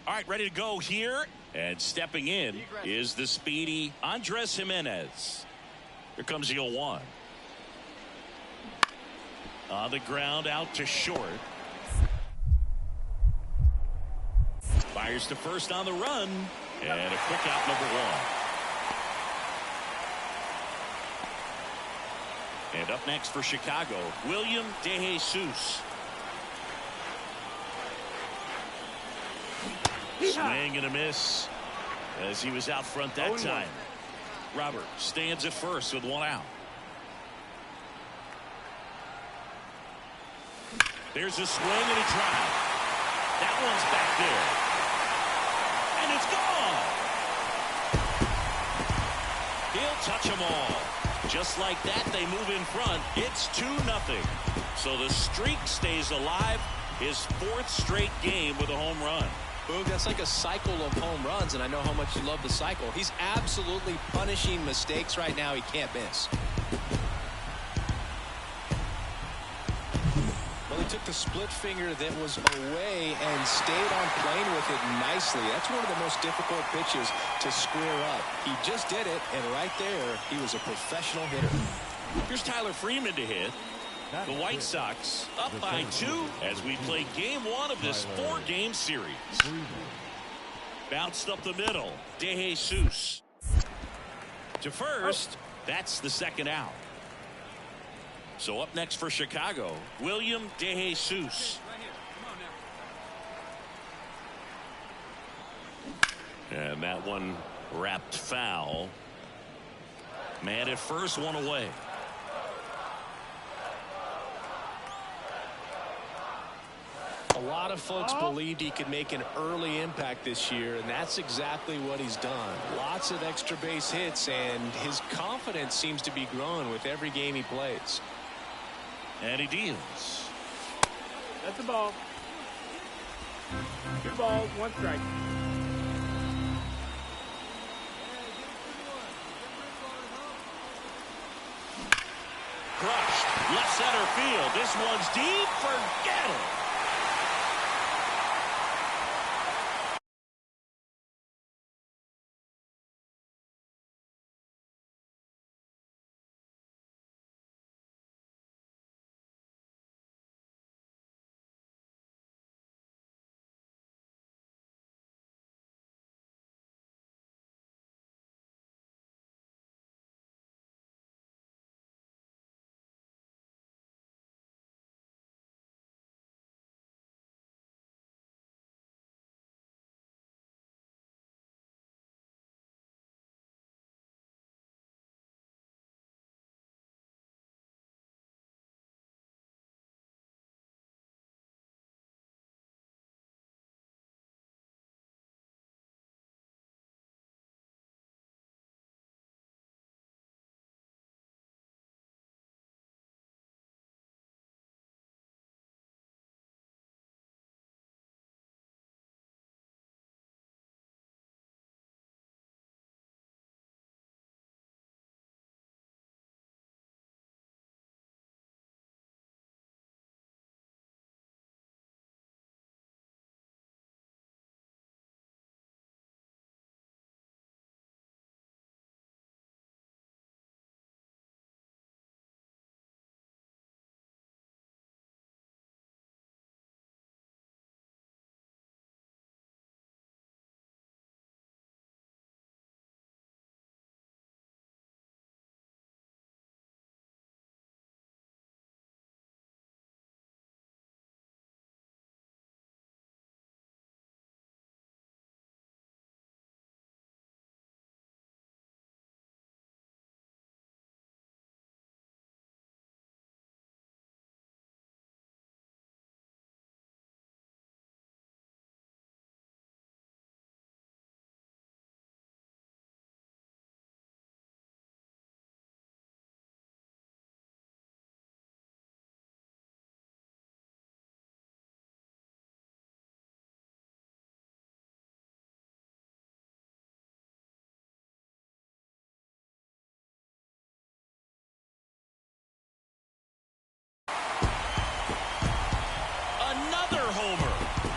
All right, ready to go here. And stepping in is the speedy Andres Jimenez. Here comes the 0-1. On the ground, out to short. Fires to first on the run. And a quick out, number 1. And up next for Chicago, William DeJesus. Swing and a miss as he was out front that time. Robert stands at first with 1 out. There's a swing and a drive. That one's back there. And it's gone. He'll touch them all. Just like that, they move in front. It's 2-0. So the streak stays alive. His 4th straight game with a home run. Boog, that's like a cycle of home runs, and I know how much you love the cycle. He's absolutely punishing mistakes right now he can't miss. Well, he took the split finger that was away and stayed on playing with it nicely. That's one of the most difficult pitches to square up. He just did it, and right there, he was a professional hitter. Here's Tyler Freeman to hit. The White Sox up by 2 as we play game 1 of this 4-game series. Bounced up the middle. DeJesus to first. That's the 2nd out. So up next for Chicago, William DeJesus. And that one wrapped foul. Man at first, 1 away. A lot of folks believed he could make an early impact this year, and that's exactly what he's done. Lots of extra base hits, and his confidence seems to be growing with every game he plays. And he deals. That's a ball. 2 balls, 1 strike. Crushed. Left center field. This one's deep. Forget it.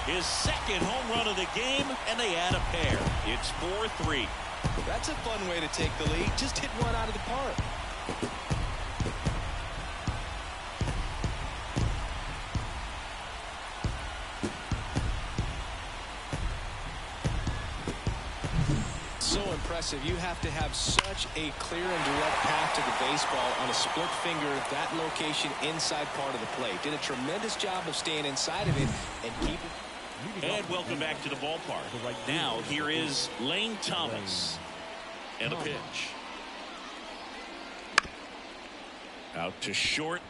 His second second home run of the game, and they add a pair. It's 4-3. That's a fun way to take the lead. Just hit one out of the park. So impressive. You have to have such a clear and direct path to the baseball on a split finger, that location inside part of the plate. Did a tremendous job of staying inside of it and keep it. And welcome back to the ballpark. Now here is Lane Thomas. And a pitch. Out to short.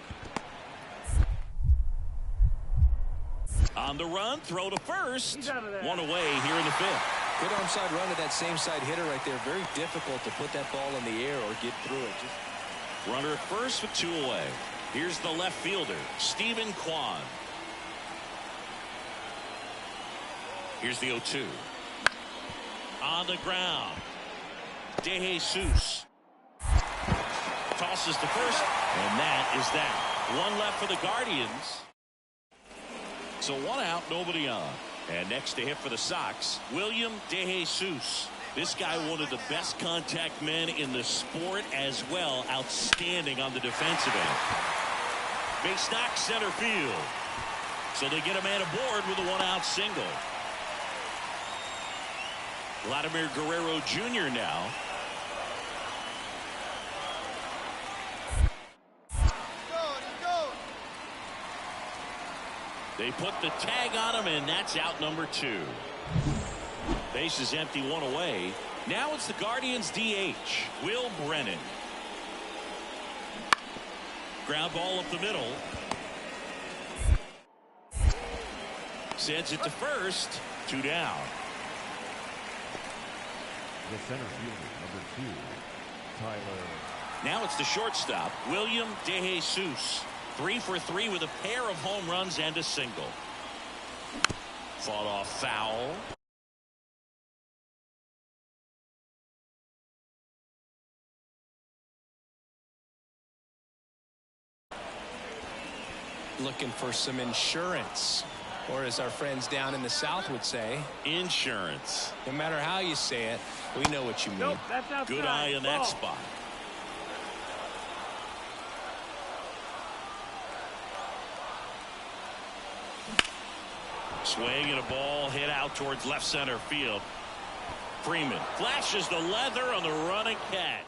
On the run, throw to first. One away here in the fifth. Good onside run to that same side hitter right there. Very difficult to put that ball in the air or get through it. Runner at first with 2 away. Here's the left fielder, Stephen Kwan. Here's the 0-2. On the ground. De Jesus. Tosses to first, and that is that. One left for the Guardians. So 1 out, nobody on. And next to hit for the Sox, William De Jesus. This guy, one of the best contact men in the sport as well. Outstanding on the defensive end. Base knock center field. So they get a man aboard with a 1-out single. Vladimir Guerrero Jr. now. They put the tag on him, and that's out number 2. Base is empty, 1 away. Now it's the Guardians DH, Will Brennan. Ground ball up the middle. Sends it to first. 2 down. The center fielder, number 2, Tyler. Now it's the shortstop, William De Jesus. 3 for 3 with a pair of home runs and a single. Fought off foul. Looking for some insurance, or as our friends down in the South would say, insurance. No matter how you say it, we know what you mean. Nope, that's outside. Good eye in that spot. Swing and a ball hit out towards left center field. Freeman flashes the leather on the running catch.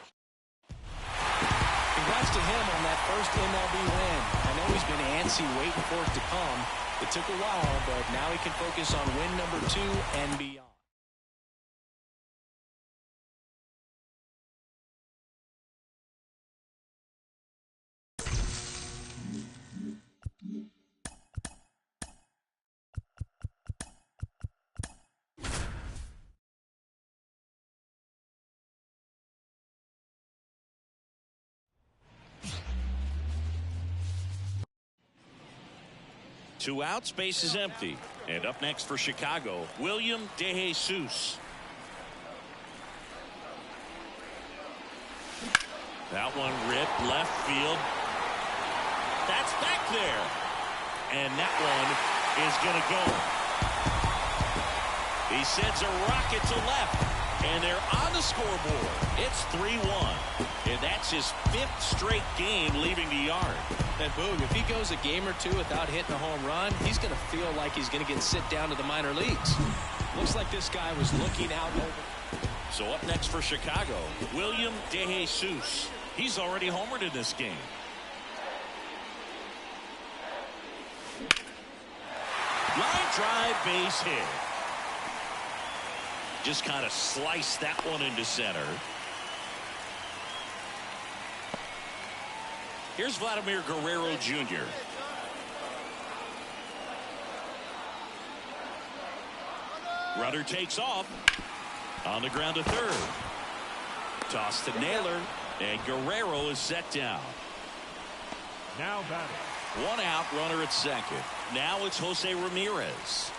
Congrats to him on that first MLB win. I know he's been antsy waiting for it to come. It took a while, but now he can focus on win number 2 and beyond. Two outs, base is empty. And up next for Chicago, William De Jesus. That one ripped left field. That's back there. And that one is going to go. He sends a rocket to left. And they're on the scoreboard. It's 3-1. And that's his 5th straight game leaving the yard. And Boog, if he goes a game or 2 without hitting a home run, he's going to feel like he's going to get sent down to the minor leagues. Looks like this guy was looking out over. So up next for Chicago, William De Jesus. He's already homered in this game. Line drive, base hit. Just kind of sliced that one into center. Here's Vladimir Guerrero Jr. Runner takes off. On the ground to third. Toss to Naylor. And Guerrero is set down. Now batting. 1 out, runner at second. Now it's Jose Ramirez.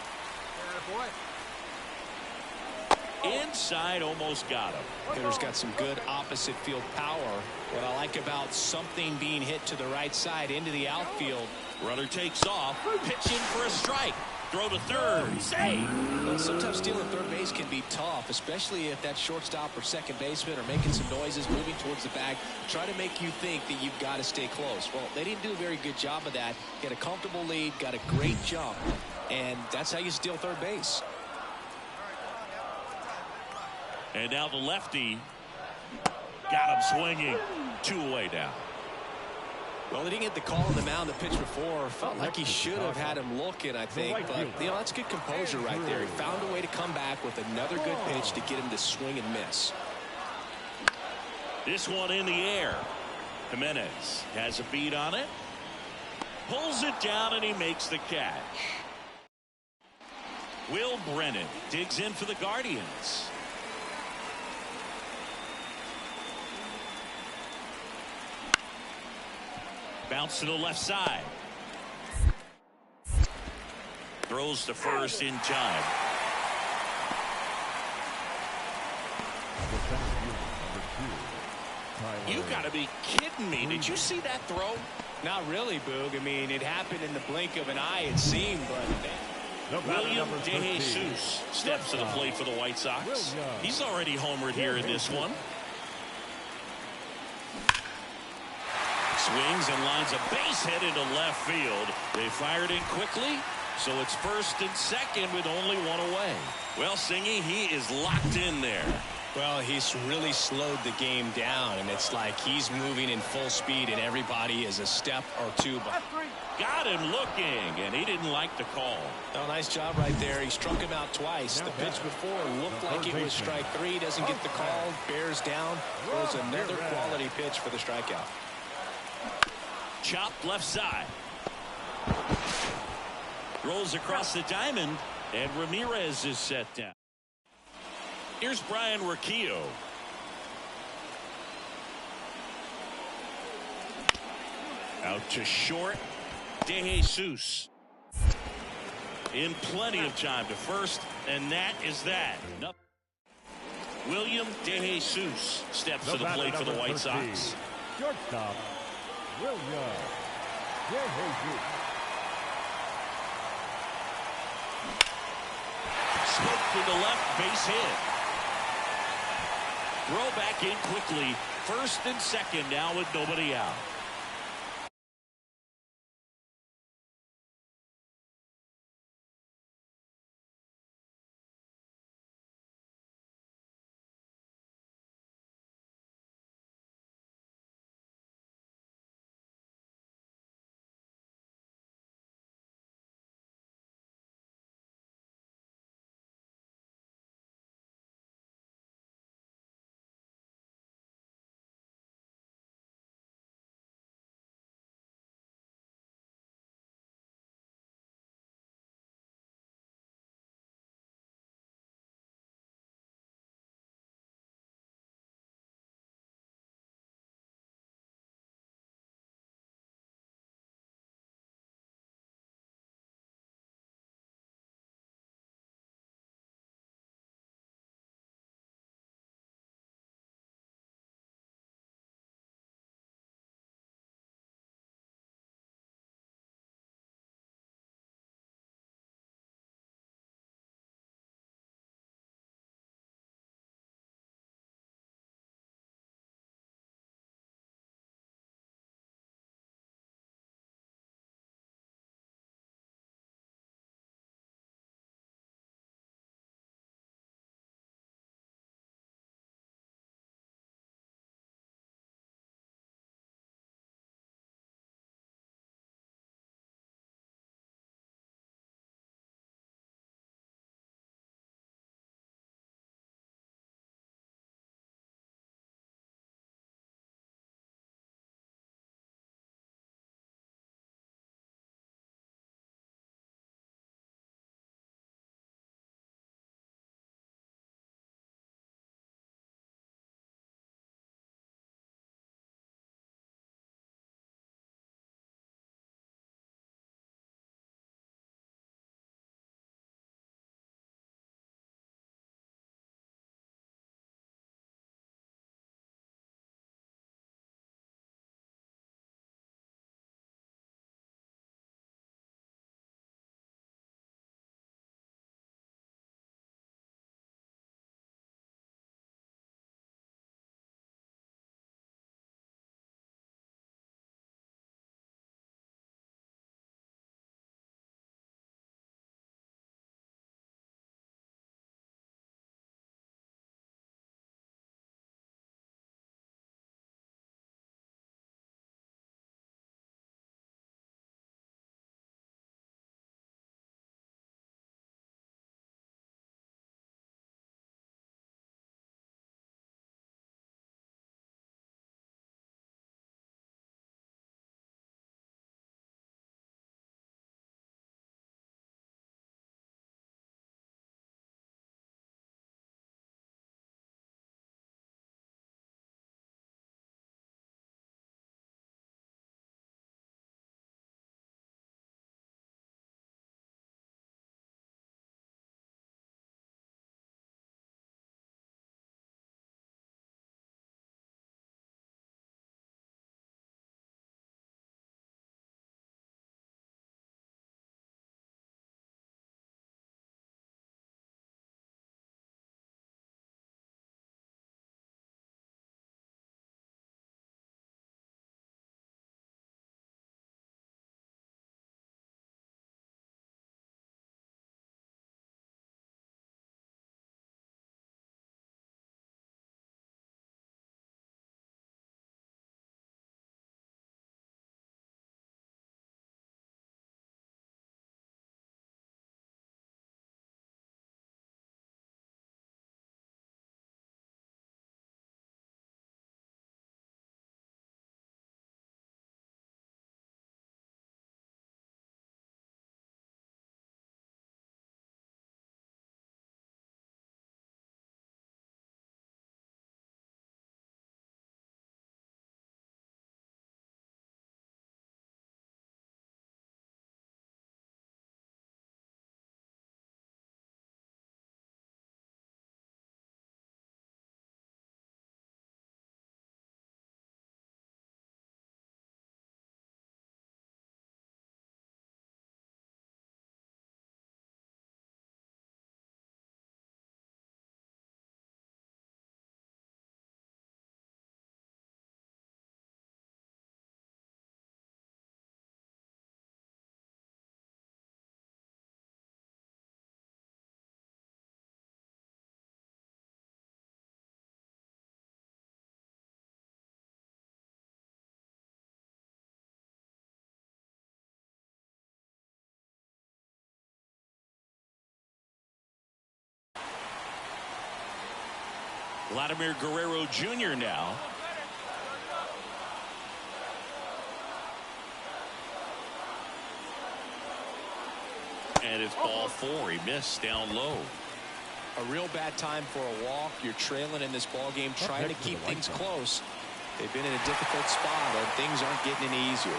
Inside, almost got him. Hitter's got some good opposite field power. What I like about something being hit to the right side into the outfield. Runner takes off, pitching for a strike. Throw to third. Safe. Well, sometimes stealing third base can be tough, especially if that shortstop or second baseman are making some noises, moving towards the bag, try to make you think that you've got to stay close. Well, they didn't do a very good job of that. Get a comfortable lead, got a great jump, and that's how you steal third base. And now the lefty got him swinging. 2 away now. Well, he didn't get the call on the mound the pitch before. Felt like he should have had him looking, I think. But, you know, that's good composure right there. He found a way to come back with another good pitch to get him to swing and miss. This one in the air. Jimenez has a beat on it. Pulls it down, and he makes the catch. Will Brennan digs in for the Guardians. Bounce to the left side. Throws to first in time. You got to be kidding me. Did you see that throw? Not really, Boog. I mean, it happened in the blink of an eye, it seemed, but William DeJesus steps to the plate for the White Sox. He's already homered here in this one. Swings and lines a base hit into left field. They fired in quickly, so it's first and second with only 1 away. Well, Singy, he is locked in there. well, he's really slowed the game down, and it's like he's moving in full speed, and everybody is a step or two behind. Got him looking, and he didn't like the call. Oh, nice job right there. He struck him out twice. The pitch before looked like it was strike 3. Doesn't get the call. Bears down. Throws another quality pitch for the strikeout. Chopped left side. Rolls across the diamond, and Ramirez is set down. Here's Brian Riccio. Out to short. DeJesus. In plenty of time to first, and that is that. William DeJesus steps to the plate for the White Sox. Shortstop, William DeJesus. Smoke to the left, base hit. Throw back in quickly. First and second now with nobody out. Vladimir Guerrero Jr. now. And it's ball 4. He missed down low. A real bad time for a walk. You're trailing in this ball game, trying to keep things close. They've been in a difficult spot, and things aren't getting any easier.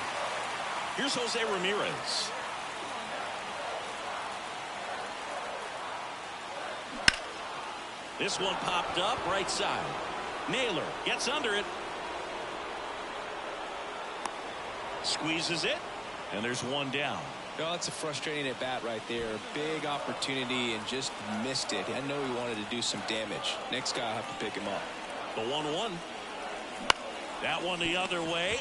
Here's Jose Ramirez. This one popped up right side. Naylor gets under it. Squeezes it. And there's one down. Oh, it's a frustrating at bat right there. Big opportunity and just missed it. I know he wanted to do some damage. Next guy will have to pick him up. The 1-1. That one the other way.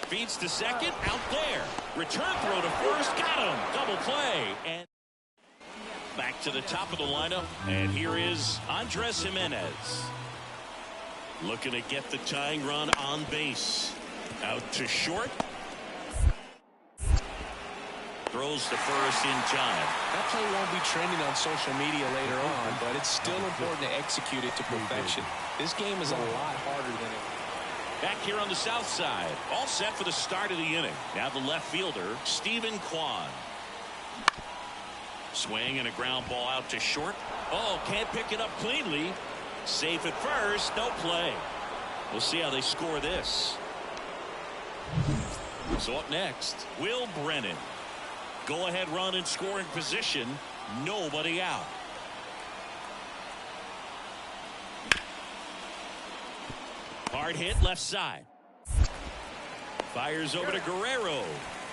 Feeds to second. Out there. Return throw to first. Got him. Double play. And back to the top of the lineup. And here is Andres Jimenez. Looking to get the tying run on base. Out to short. Throws to first in time. That play won't be trending on social media later on, but it's still important to execute it to perfection. This game is a lot harder than it. Back here on the south side. All set for the start of the inning. Now the left fielder, Stephen Kwan. Swing and a ground ball out to short. Oh, can't pick it up cleanly. Safe at first. No play. We'll see how they score this. So up next, Will Brennan. Go-ahead run in scoring position. Nobody out. Hard hit left side. Fires over to Guerrero.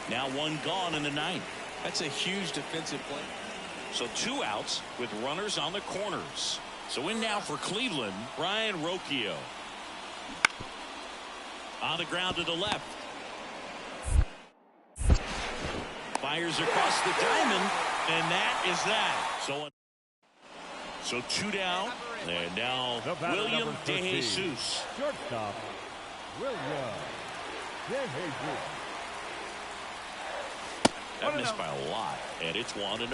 Now one gone in the ninth. That's a huge defensive play. So 2 outs with runners on the corners. So in now for Cleveland, Ryan Rocchio. On the ground to the left. Fires across the diamond, and that is that. So 2 down, and now William DeJesus. Shortstop, William DeJesus. That missed by a lot, and it's 1-0.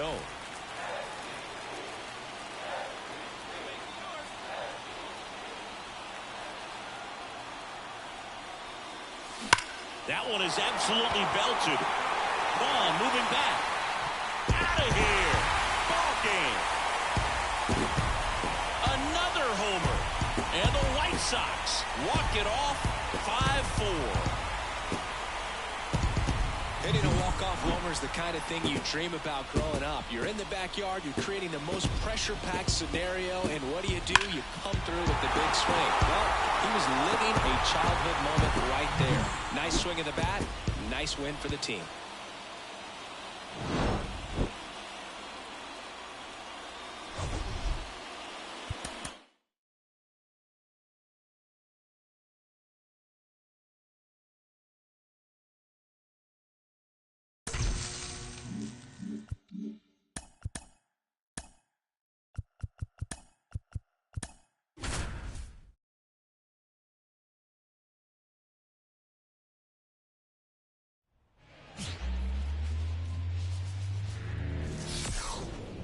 That one is absolutely belted. Ball moving back. Out of here. Ball game. Another homer. And the White Sox walk it off 5-4. Hitting a walk-off homer is the kind of thing you dream about growing up. You're in the backyard, you're creating the most pressure-packed scenario, and what do? You come through with the big swing. Well, he was living a childhood moment right there. Nice swing of the bat, nice win for the team.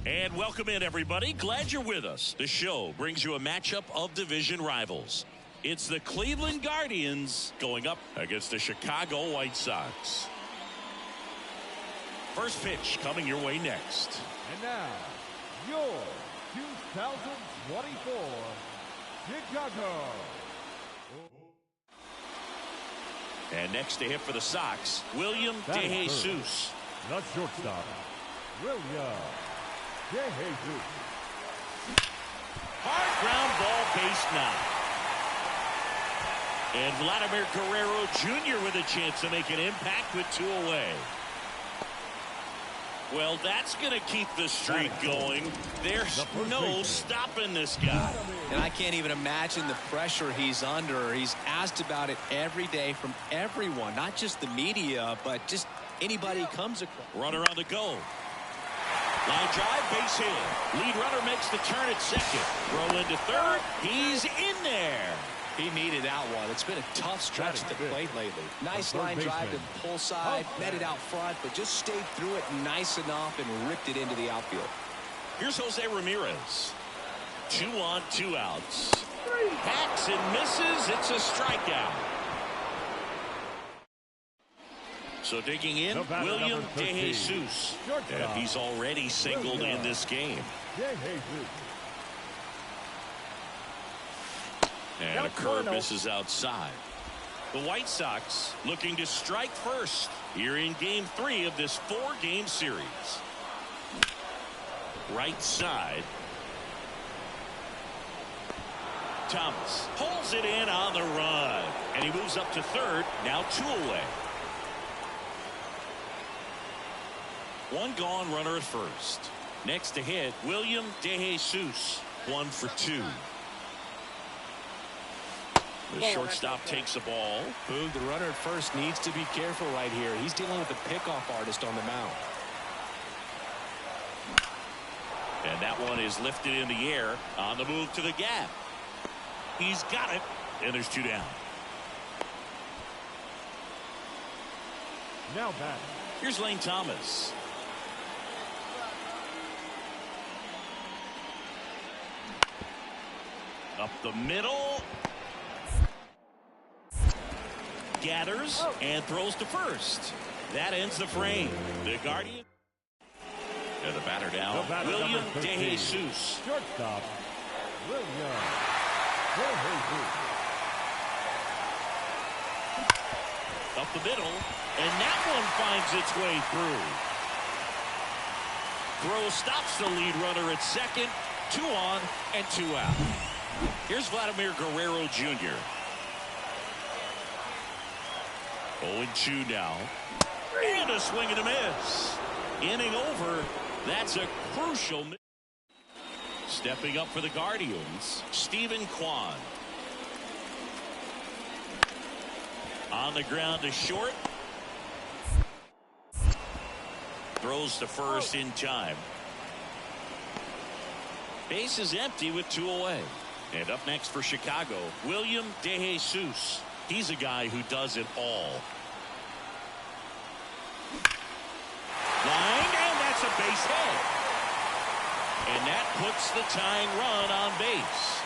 And welcome in, everybody. Glad you're with us. The show brings you a matchup of division rivals. It's the Cleveland Guardians going up against the Chicago White Sox. First pitch coming your way next. And now, your 2024 Chicago. And next to hit for the Sox, William DeJesus. The shortstop, William DeJesus. Hard ground ball, base knock. And Vladimir Guerrero Jr. with a chance to make an impact with 2 away. Well, that's going to keep the streak going. There's no stopping this guy. And I can't even imagine the pressure he's under. He's asked about it every day from everyone, not just the media, but just anybody he comes across. Runner on the go. Line drive, base hit. Lead runner makes the turn at second. Throw into third. He's in there. He needed that one. It's been a tough stretch at the plate lately. Nice line drive to the pull side, met it out front, but just stayed through it nice enough and ripped it into the outfield. Here's Jose Ramirez. 2 on, 2 outs. Hacks and misses. It's a strikeout. So digging in, William DeJesus. And he's already singled in this game. And a curve misses outside. The White Sox looking to strike first here in Game 3 of this 4-game series. Right side. Thomas pulls it in on the run. And he moves up to third. Now 2 away. One gone, runner at first. Next to hit, William DeJesus. 1 for 2. The shortstop takes the ball. Boog, the runner at first needs to be careful right here. He's dealing with the pickoff artist on the mound. And that one is lifted in the air on the move to the gap. He's got it, and there's 2 down. Now back. Here's Lane Thomas. Up the middle. Gathers and throws to first. That ends the frame. The Guardian. And the batter down. William DeJesus. Shortstop. William DeJesus. Up the middle. And that one finds its way through. Throw stops the lead runner at second. 2 on and 2 out. Here's Vladimir Guerrero Jr. 0-2 now. And a swing and a miss. Inning over. That's a crucial miss. Stepping up for the Guardians, Stephen Kwan. On the ground to short. Throws to first in time. Base is empty with 2 away. And up next for Chicago, William DeJesus. He's a guy who does it all. Line, and that's a base hit. And that puts the tying run on base.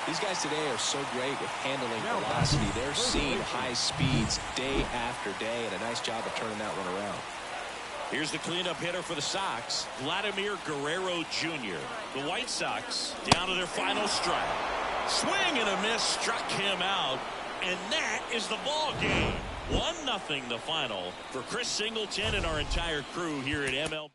These guys today are so great with handling velocity. They're seeing high speeds day after day, and a nice job of turning that one around. Here's the cleanup hitter for the Sox, Vladimir Guerrero Jr. The White Sox down to their final strike. Swing and a miss struck him out, and that is the ball game. 1-0 the final for Chris Singleton and our entire crew here at MLB.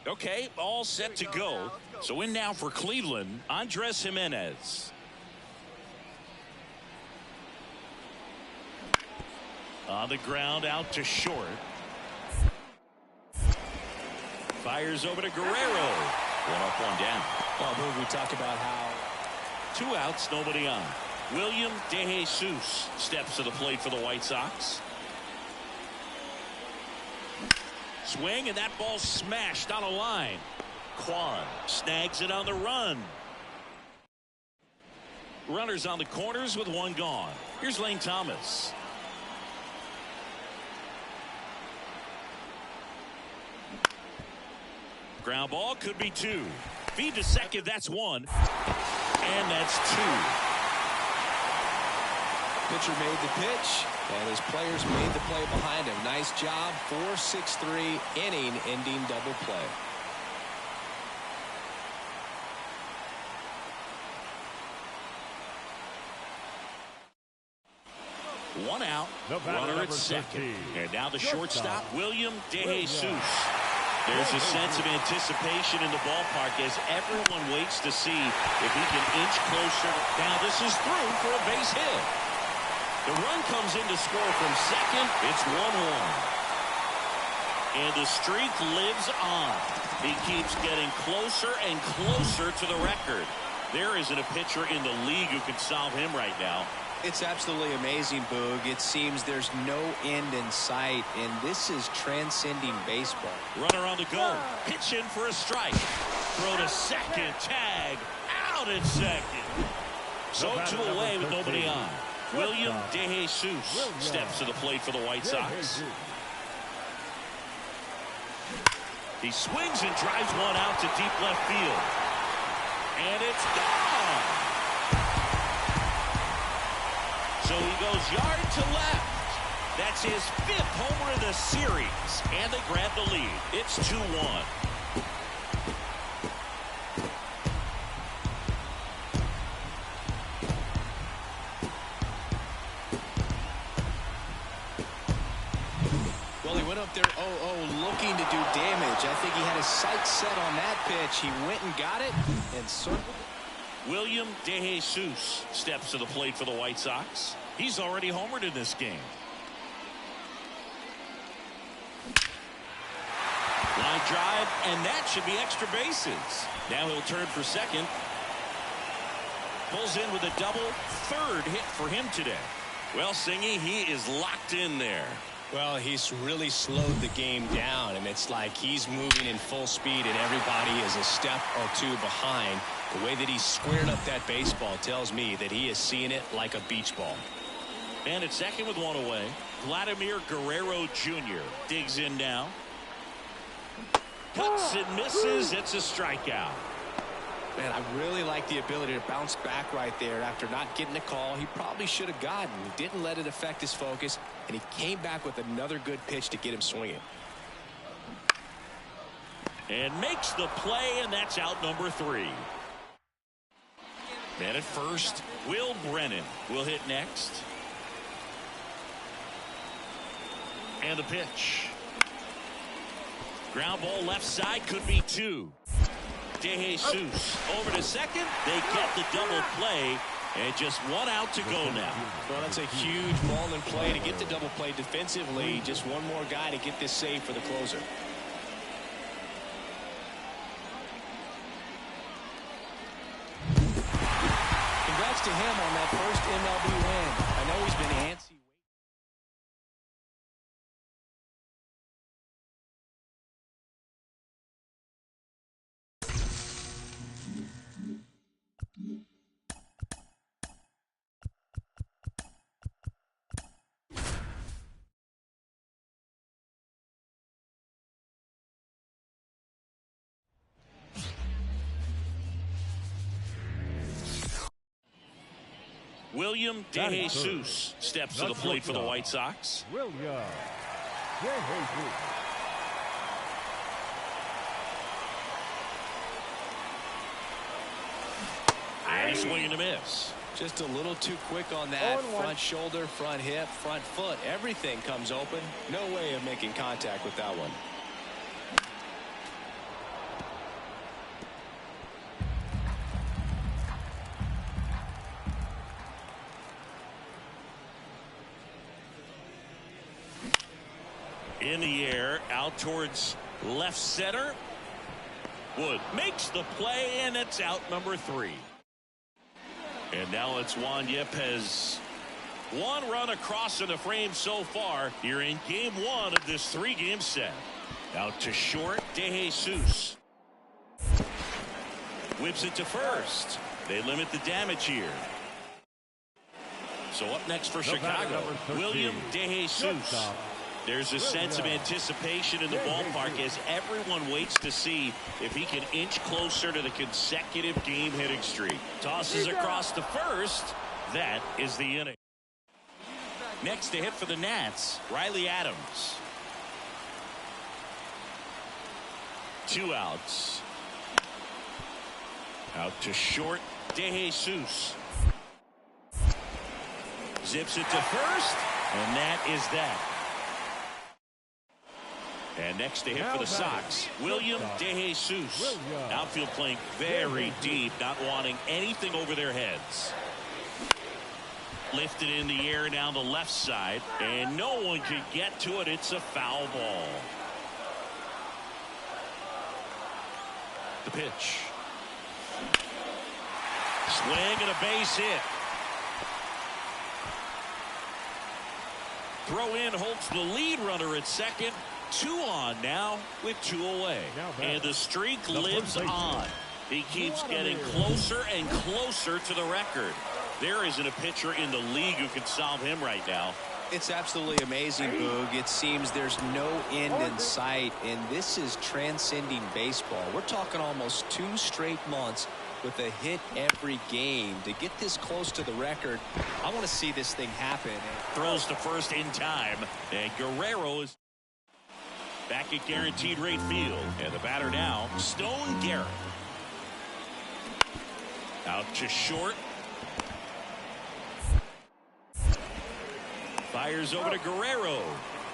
Okay, all set to go. So in now for Cleveland, Andres Jimenez. On the ground, out to short. Fires over to Guerrero. 1 up, 1 down. Well, we talk about how 2 outs, nobody on. William DeJesus steps to the plate for the White Sox. Swing, and that ball smashed on a line. Kwan snags it on the run. Runners on the corners with 1 gone. Here's Lane Thomas. Ground ball, could be 2. Feed to second, that's 1. And that's 2. Pitcher made the pitch, and his players made the play behind him. Nice job. 4-6-3 inning-ending double play. One out. Runner at second. And now the shortstop, William DeJesus. There's a sense of anticipation in the ballpark as everyone waits to see if he can inch closer. Now this is through for a base hit. The run comes in to score from second. It's 1-1. And the streak lives on. He keeps getting closer and closer to the record. There isn't a pitcher in the league who can solve him right now. It's absolutely amazing, Boog. It seems there's no end in sight, and this is transcending baseball. Runner on the go. Pitch in for a strike. Throw to second. Tag. Out at second. So two away with nobody on. William DeJesus steps to the plate for the White Sox. He swings and drives one out to deep left field. And it's gone. So he goes yard to left. That's his 5th homer of the series. And they grab the lead. It's 2-1. Well, he went up there 0-0 looking to do damage. I think he had his sights set on that pitch. He went and got it and circled it. William DeJesus steps to the plate for the White Sox. He's already homered in this game. Line drive, and that should be extra bases. Now he'll turn for second. Pulls in with a double. 3rd hit for him today. Well, Singy, he is locked in there. Well, he's really slowed the game down, and it's like he's moving in full speed, and everybody is a step or two behind. The way that he squared up that baseball tells me that he is seeing it like a beach ball. And at second with one away, Vladimir Guerrero Jr. digs in now. Cuts and misses. It's a strikeout. Man, I really like the ability to bounce back right there after not getting a call he probably should have gotten. He didn't let it affect his focus, and he came back with another good pitch to get him swinging. And makes the play, and that's out number 3. And at first, Will Brennan will hit next. And the pitch. Ground ball left side, could be 2. DeJesus over to second. They get the double play, and just one out to go now. Well, that's a huge ball in play to get the double play defensively. Just one more guy to get this save for the closer. Congrats to him on that first MLB win. I know he's been antsy. William DeJesus steps to the plate for the White Sox. William DeJesus. And he's swinging a miss. Just a little too quick on that. Front shoulder, front hip, front foot. Everything comes open. No way of making contact with that one. In the air, out towards left center. Wood makes the play, and it's out number 3. And now it's Juan Yepez. 1 run across in the frame so far here in game 1 of this 3-game set. Out to short, DeJesus. Whips it to first. They limit the damage here. So up next for Chicago, William DeJesus. There's a sense of anticipation in the ballpark as everyone waits to see if he can inch closer to the consecutive game hitting streak. Tosses across to first. That is the inning. Next to hit for the Nats, Riley Adams. 2 outs. Out to short, DeJesus. Zips it to first, and that is that. And next to hit for the Sox, William DeJesus. Outfield playing very deep, not wanting anything over their heads. Lifted in the air down the left side, and no one can get to it. It's a foul ball. The pitch. Swing and a base hit. Throw in holds the lead runner at second. 2 on now with 2 away. And the streak lives on. He keeps getting closer and closer to the record. There isn't a pitcher in the league who can solve him right now. It's absolutely amazing, Boog. It seems there's no end in sight, and this is transcending baseball. We're talking almost 2 straight months with a hit every game. To get this close to the record, I want to see this thing happen. Throws to first in time, and Guerrero is back at guaranteed rate field. And the batter now, Stone Garrett. Out to short. Fires over to Guerrero.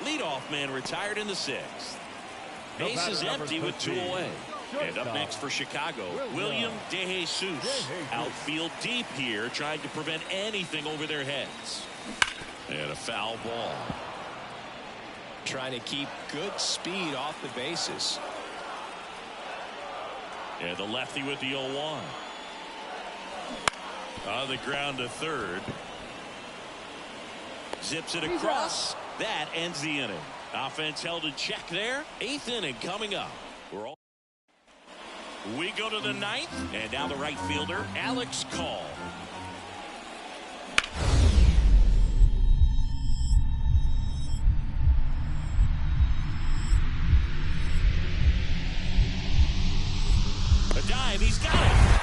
Leadoff man retired in the 6th. Base is empty with 2 away. And up next for Chicago, William DeJesus. Outfield deep here, trying to prevent anything over their heads. And a foul ball. Trying to keep good speed off the bases. And the lefty with the 0-1. On the ground to third. Zips it across. That ends the inning. Offense held in check there. 8th inning coming up. We go to the 9th, and now the right fielder, Alex Call. A dive, he's got it.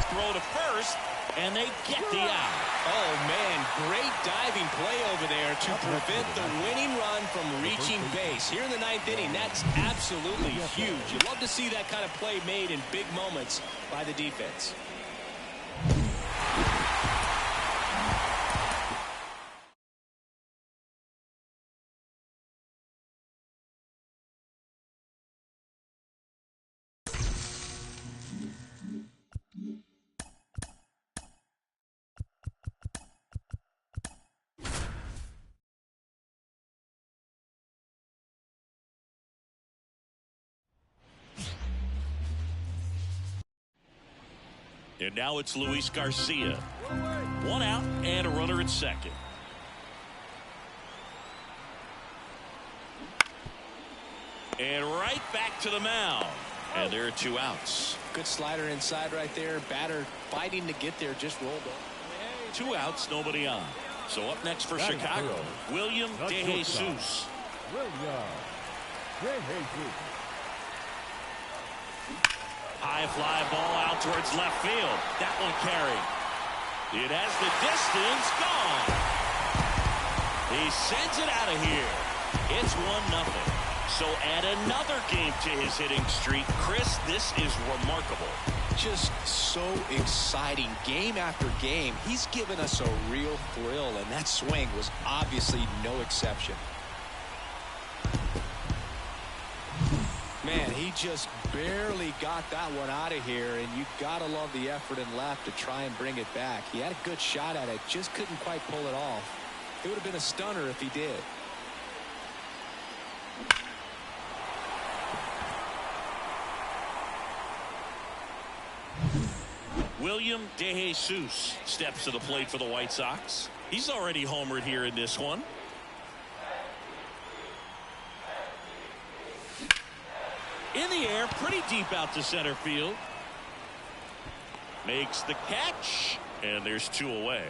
Throw to first, and they get the out. Oh, man, great diving play over there to prevent the winning run from reaching base. Here in the 9th inning, that's absolutely huge. You love to see that kind of play made in big moments by the defense. And now it's Luis Garcia. 1 out and a runner at second. And right back to the mound. And there are 2 outs. Good slider inside right there. Batter fighting to get there, just rolled off. 2 outs, nobody on. So up next for Chicago, William DeJesus. High fly ball out towards left field. That one carried. It has the distance. Gone. He sends it out of here. It's 1-0. So add another game to his hitting streak. Chris, this is remarkable. Just so exciting. Game after game, he's given us a real thrill, and that swing was obviously no exception. Man, he just barely got that one out of here, and you gotta love the effort in left to try and bring it back. He had a good shot at it, just couldn't quite pull it off. It would have been a stunner if he did. William DeJesus steps to the plate for the White Sox. He's already homered here in this one. In the air, pretty deep out to center field. Makes the catch, and there's 2 away.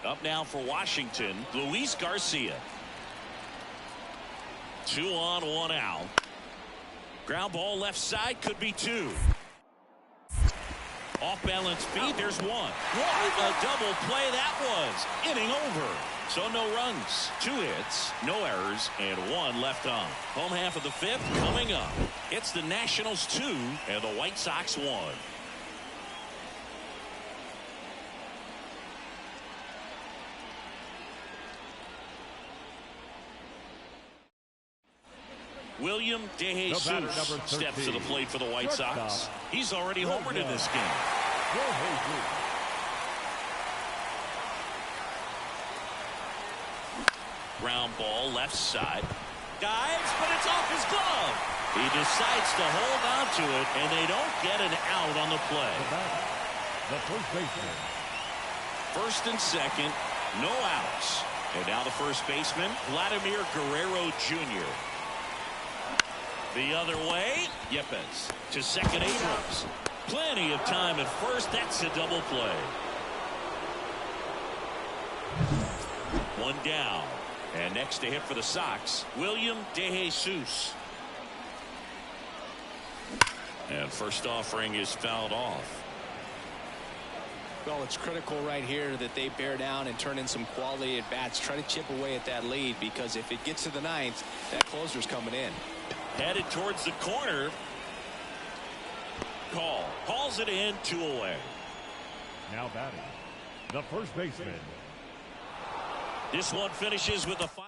Up now for Washington, Luis Garcia. 2 on, 1 out. Ground ball left side, could be 2. Off balance feed, there's 1. What a double play that was. Inning over. So no runs, 2 hits, no errors, and 1 left on. Home half of the 5th coming up. It's the Nationals 2 and the White Sox 1. William DeJesus steps to the plate for the White Sox. He's already homered in this game. Ground ball left side. Dives, but it's off his glove. He decides to hold on to it, and they don't get an out on the play. The first baseman. First and second, no outs. And now the first baseman, Vladimir Guerrero Jr. The other way, Yepes to second, Abrams. Plenty of time at first. That's a double play. One down. And next to hit for the Sox, William DeJesus. And first offering is fouled off. Well, it's critical right here that they bear down and turn in some quality at bats. Try to chip away at that lead, because if it gets to the ninth, that closer's coming in. Headed towards the corner. Calls it in, 2 away. Now batting, the first baseman. This one finishes with the final.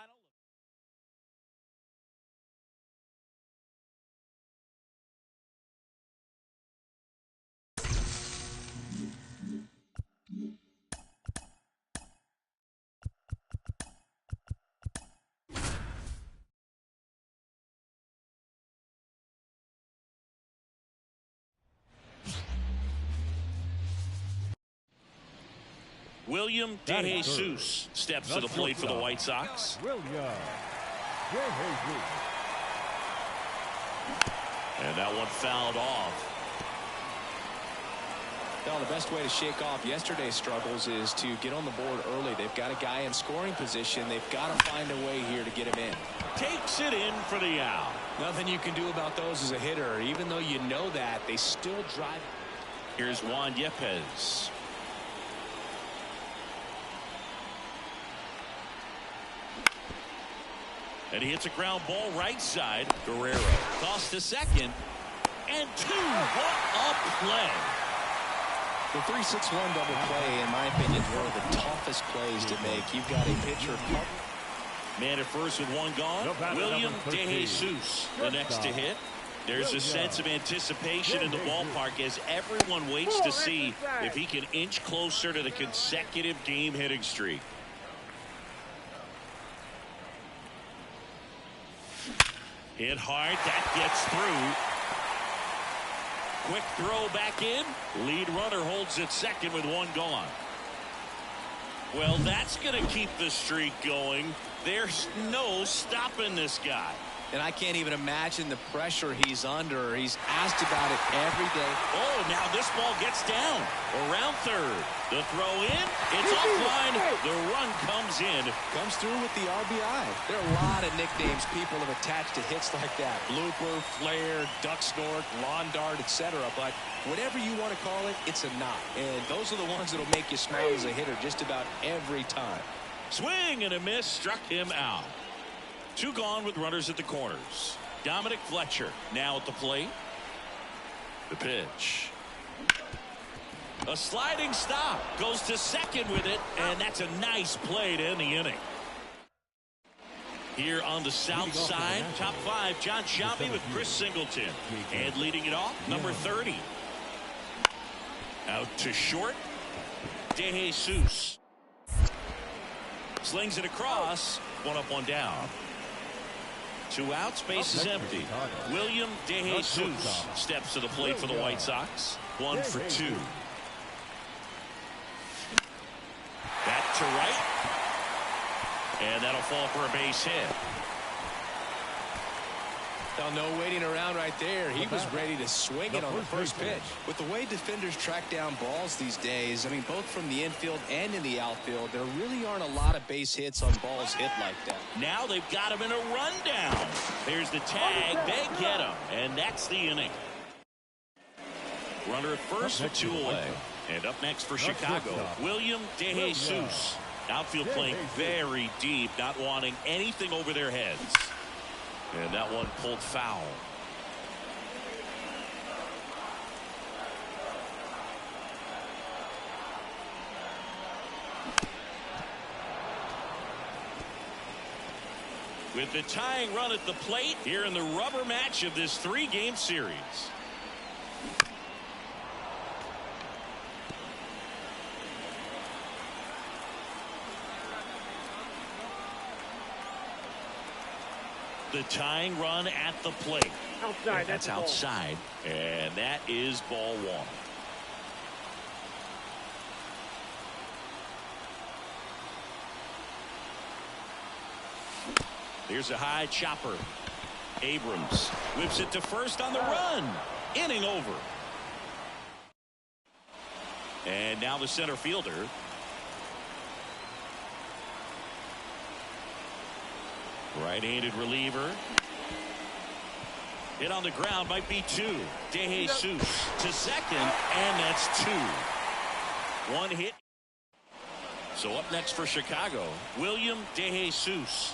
William DeJesus steps to the plate for the White Sox. William DeJesus. And that one fouled off. Well, the best way to shake off yesterday's struggles is to get on the board early. They've got a guy in scoring position. They've got to find a way here to get him in. Takes it in for the out. Nothing you can do about those as a hitter. Even though you know that, they still drive. Here's Juan Yepes. And he hits a ground ball right side. Guerrero tossed to second. And 2. What a play. The 3-6-1 double play, in my opinion, is one of the toughest plays to make. You've got a pitcher. Man at first with one gone. William DeJesus, the next to hit. There's a sense of anticipation in the ballpark as everyone waits to see if he can inch closer to the consecutive game hitting streak. Hit hard. That gets through. Quick throw back in. Lead runner holds at second with one gone. Well, that's going to keep the streak going. There's no stopping this guy. And I can't even imagine the pressure he's under. He's asked about it every day. Oh, now this ball gets down around third. The throw in. It's offline. The run comes in. Comes through with the RBI. There are a lot of nicknames people have attached to hits like that. Blooper, flare, duck snort, lawn dart, etc. But whatever you want to call it, it's a knock. And those are the ones that'll make you smile as a hitter just about every time. Swing and a miss. Struck him out. 2 gone with runners at the corners. Dominic Fletcher now at the plate. The pitch. A sliding stop. Goes to second with it, and that's a nice play to end the inning. Here on the south side, top 5, John Sciambi with Chris Singleton. And leading it off, number 30. Out to short. DeJesus. Slings it across. 1 up, 1 down. 2 outs, base is empty. William DeJesus steps to the plate for the White Sox. 1 for 2. Back to right. And that'll fall for a base hit. Well, no waiting around right there. He was ready to swing it on the first pitch. With the way defenders track down balls these days, I mean, both from the infield and in the outfield, there really aren't a lot of base hits on balls hit like that. Now they've got him in a rundown. There's the tag. They get him. And that's the inning. Runner at first with 2 away. And up next for Chicago, William DeJesus. Outfield playing very deep, not wanting anything over their heads. And that one pulled foul. with the tying run at the plate here in the rubber match of this 3-game series. The tying run at the plate. Outside. That's outside. And that is ball 1. Here's a high chopper. Abrams whips it to first on the run. Inning over. And now the center fielder. Right-handed reliever. Hit on the ground, might be 2. DeJesus to second, and that's 2. 1 hit. So up next for Chicago, William DeJesus.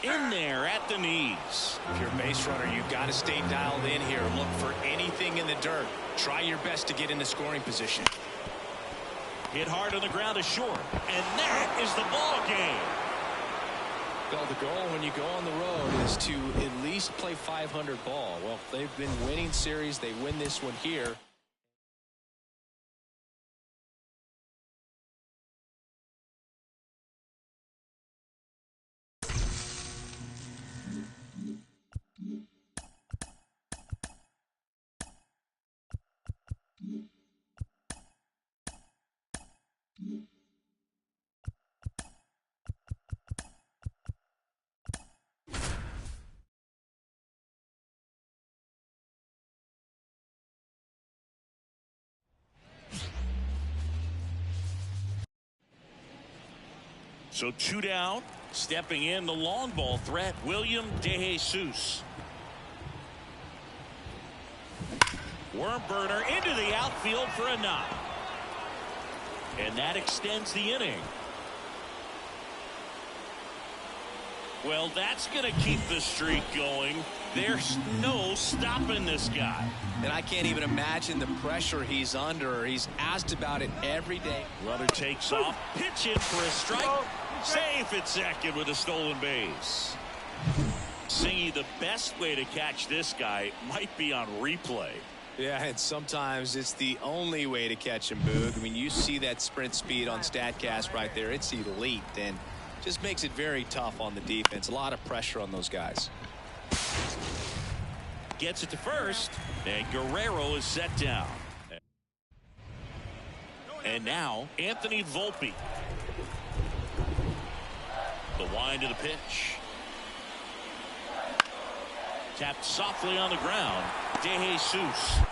In there at the knees. If you're a base runner, you've got to stay dialed in here and look for anything in the dirt. Try your best to get into scoring position. Hit hard on the ground to short, and that is the ball game. Well, the goal when you go on the road is to at least play 500 ball. Well, they've been winning series. They win this one here. So 2 down, stepping in the long ball threat, William DeJesus. Worm burner into the outfield for a knock. And that extends the inning. Well, that's going to keep the streak going. There's no stopping this guy. And I can't even imagine the pressure he's under. He's asked about it every day. Runner takes off, pitch in for a strike. Safe at second with a stolen base. Singy, the best way to catch this guy might be on replay. Yeah, and sometimes it's the only way to catch him, Boog. I mean, you see that sprint speed on StatCast right there. It's elite and just makes it very tough on the defense. A lot of pressure on those guys. Gets it to first, and Guerrero is set down. And now, Anthony Volpe. The wind of the pitch. Tapped softly on the ground. DeJesus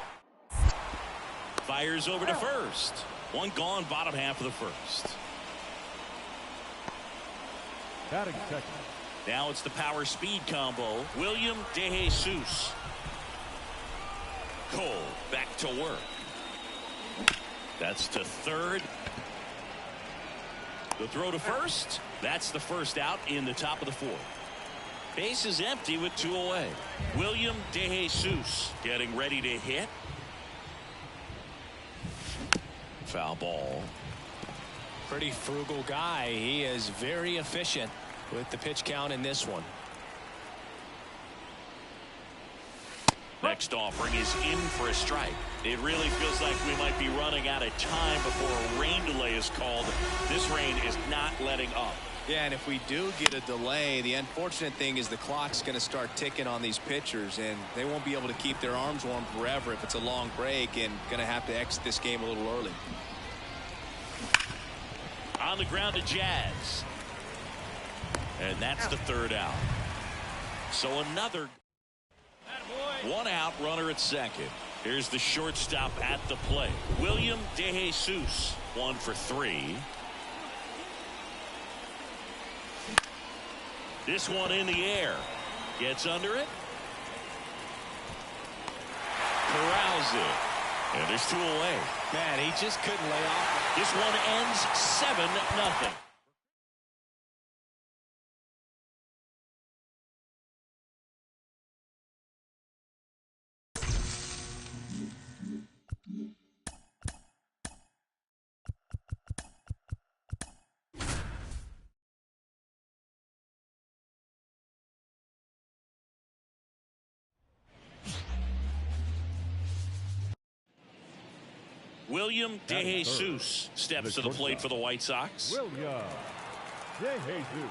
fires over to first. 1 gone, bottom half of the first. Batting second. Now it's the power speed combo. William DeJesus. Cole back to work. That's to third. The throw to first. That's the first out in the top of the 4th. Base is empty with 2 away. William DeJesus getting ready to hit. Foul ball. Pretty frugal guy. He is very efficient with the pitch count in this one. Next offering is in for a strike. It really feels like we might be running out of time before a rain delay is called. This rain is not letting up. Yeah, and if we do get a delay, the unfortunate thing is the clock's going to start ticking on these pitchers, and they won't be able to keep their arms warm forever if it's a long break, and going to have to exit this game a little early. On the ground to Jazz. And that's the 3rd out. So another 1 out, runner at second. Here's the shortstop at the plate. William DeJesus, 1 for 3. This one in the air. Gets under it. Corrals it. And there's 2 away. Man, he just couldn't lay off. This one ends 7-0. William DeJesus steps to the plate for the White Sox. William DeJesus.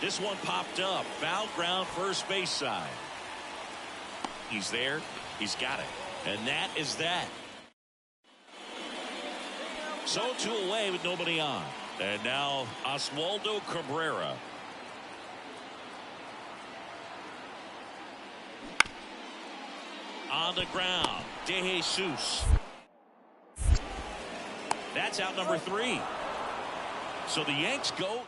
This one popped up. Foul ground, first base side. He's there. He's got it. And that is that. So 2 away with nobody on. And now Oswaldo Cabrera. On the ground, DeJesus. That's out number 3. So the Yanks go.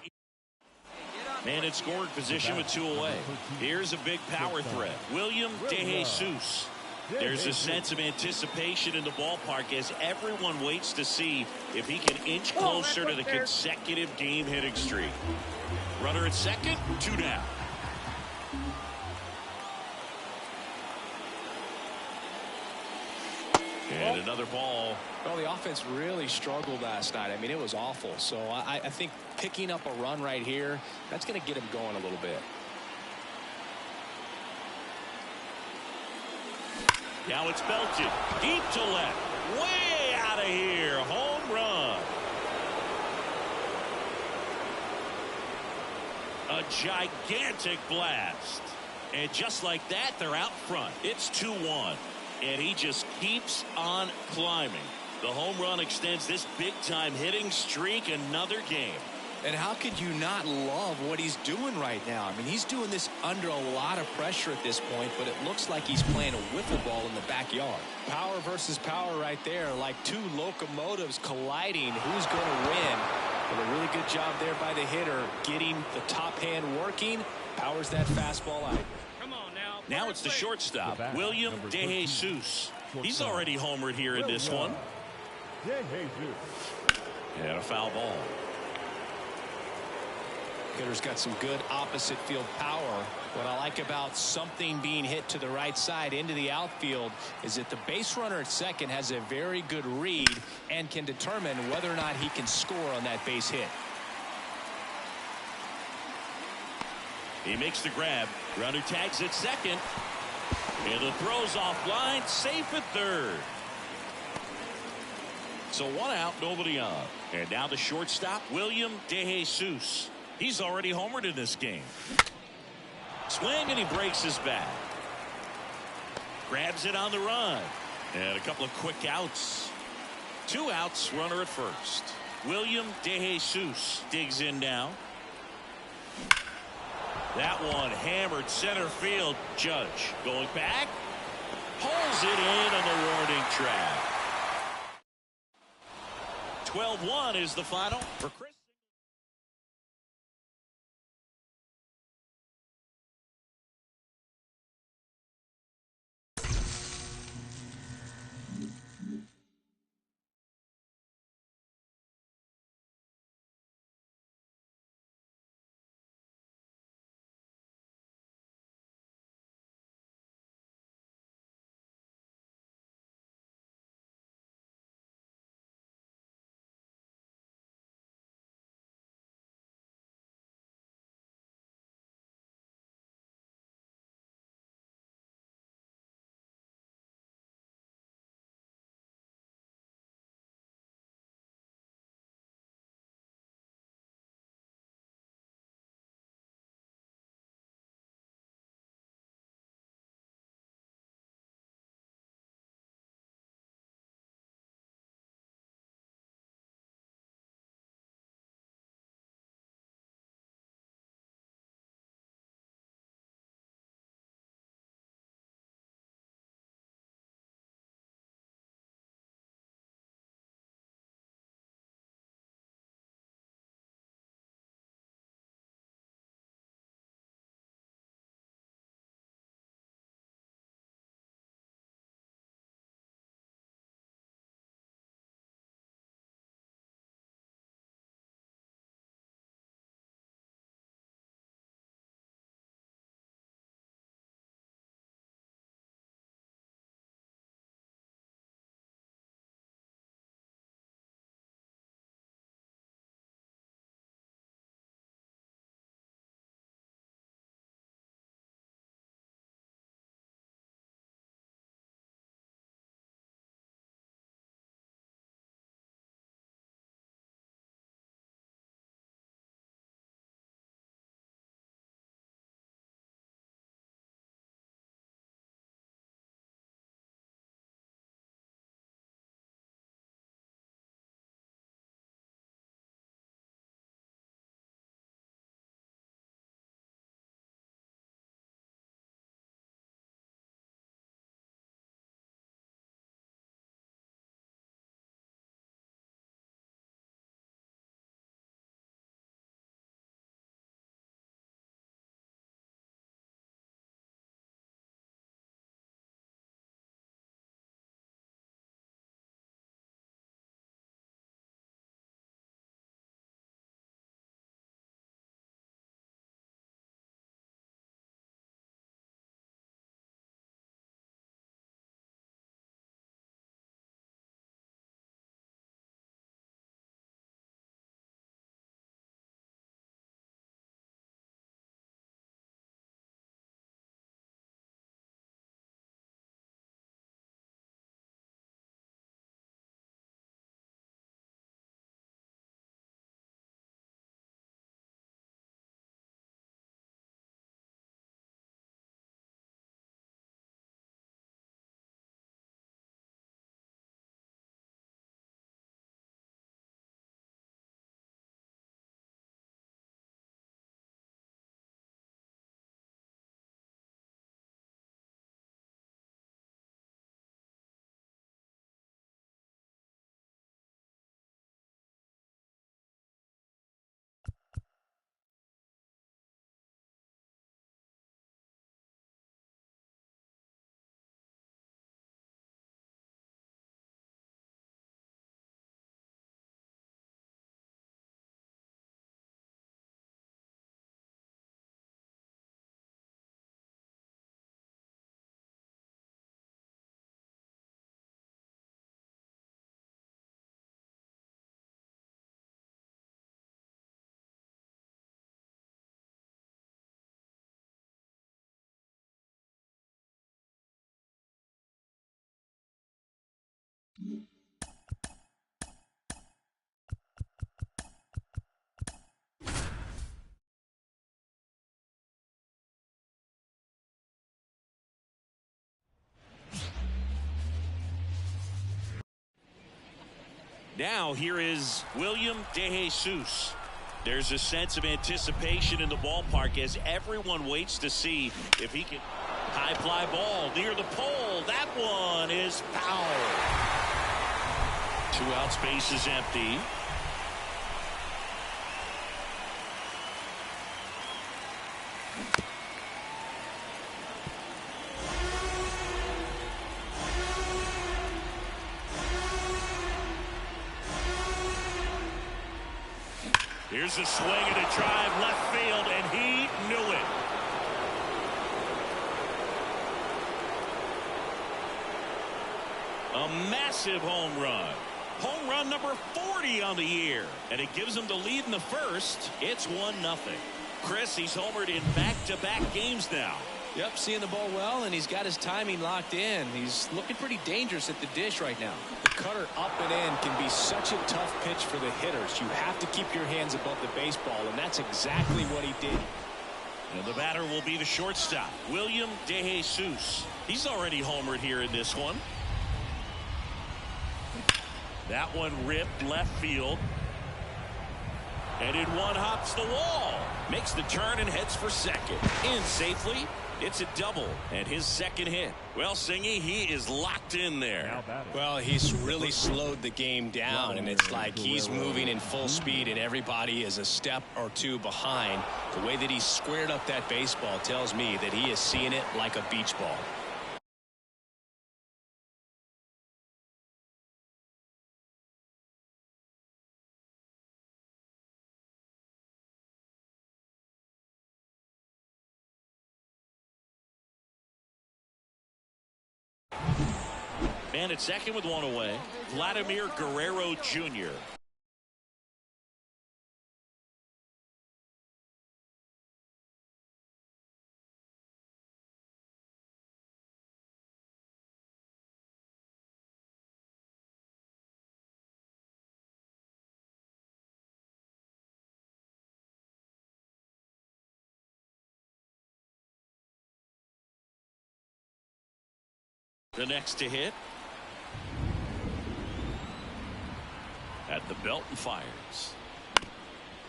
Man in scoring position with 2 away. Here's a big power threat. William DeJesus. There's a sense of anticipation in the ballpark as everyone waits to see if he can inch closer to the consecutive game hitting streak. Runner at second, 2 down. And another ball. Well, the offense really struggled last night. I mean, it was awful. So I think picking up a run right here, that's going to get him going a little bit. Now it's belted deep to left, way out of here, home run. A gigantic blast, and just like that, they're out front. It's 2-1, and he just keeps on climbing. The home run extends this big-time hitting streak another game. And how could you not love what he's doing right now? I mean, he's doing this under a lot of pressure at this point, but it looks like he's playing a wiffle ball in the backyard. Power versus power right there, like 2 locomotives colliding. Who's going to win? But a really good job there by the hitter, getting the top hand working. Powers that fastball out. Come on now. Now it's the shortstop, William DeJesus. He's already homered here in this one. DeJesus. And a foul ball. Hitter's got some good opposite field power. What I like about something being hit to the right side into the outfield is that the base runner at second has a very good read and can determine whether or not he can score on that base hit. He makes the grab. Runner tags at second. And the throw's offline, safe at third. So 1 out, nobody on. And now the shortstop, William DeJesus. He's already homered in this game. Swing, and he breaks his bat. Grabs it on the run. And a couple of quick outs. 2 outs, runner at first. William DeJesus digs in now. That one hammered center field. Judge going back. Pulls it in on the warning track. 12-1 is the final for Chris. Now here is William DeJesus. There's a sense of anticipation in the ballpark as everyone waits to see if he can. High fly ball near the pole. That one is foul. 2 outs, base is empty. Here's a swing and a drive left field, and he knew it. A massive home run. Home run number 40 on the year. And it gives him the lead in the first. It's 1-0. Chris, he's homered in back-to-back games now. Yep, seeing the ball well, and he's got his timing locked in. He's looking pretty dangerous at the dish right now. The cutter up and in can be such a tough pitch for the hitters. You have to keep your hands above the baseball, and that's exactly what he did. And the batter will be the shortstop, William DeJesus. He's already homered here in this one. That one ripped left field. And in one hops the wall. Makes the turn and heads for second. In safely. It's a double and his second hit. Well, Singy, he is locked in there. Well, he's really slowed the game down, and it's like he's moving in full speed and everybody is a step or two behind. The way that he squared up that baseball tells me that he is seeing it like a beach ball. Man at second with one away, Vladimir Guerrero Jr. The next to hit. At the belt and fires.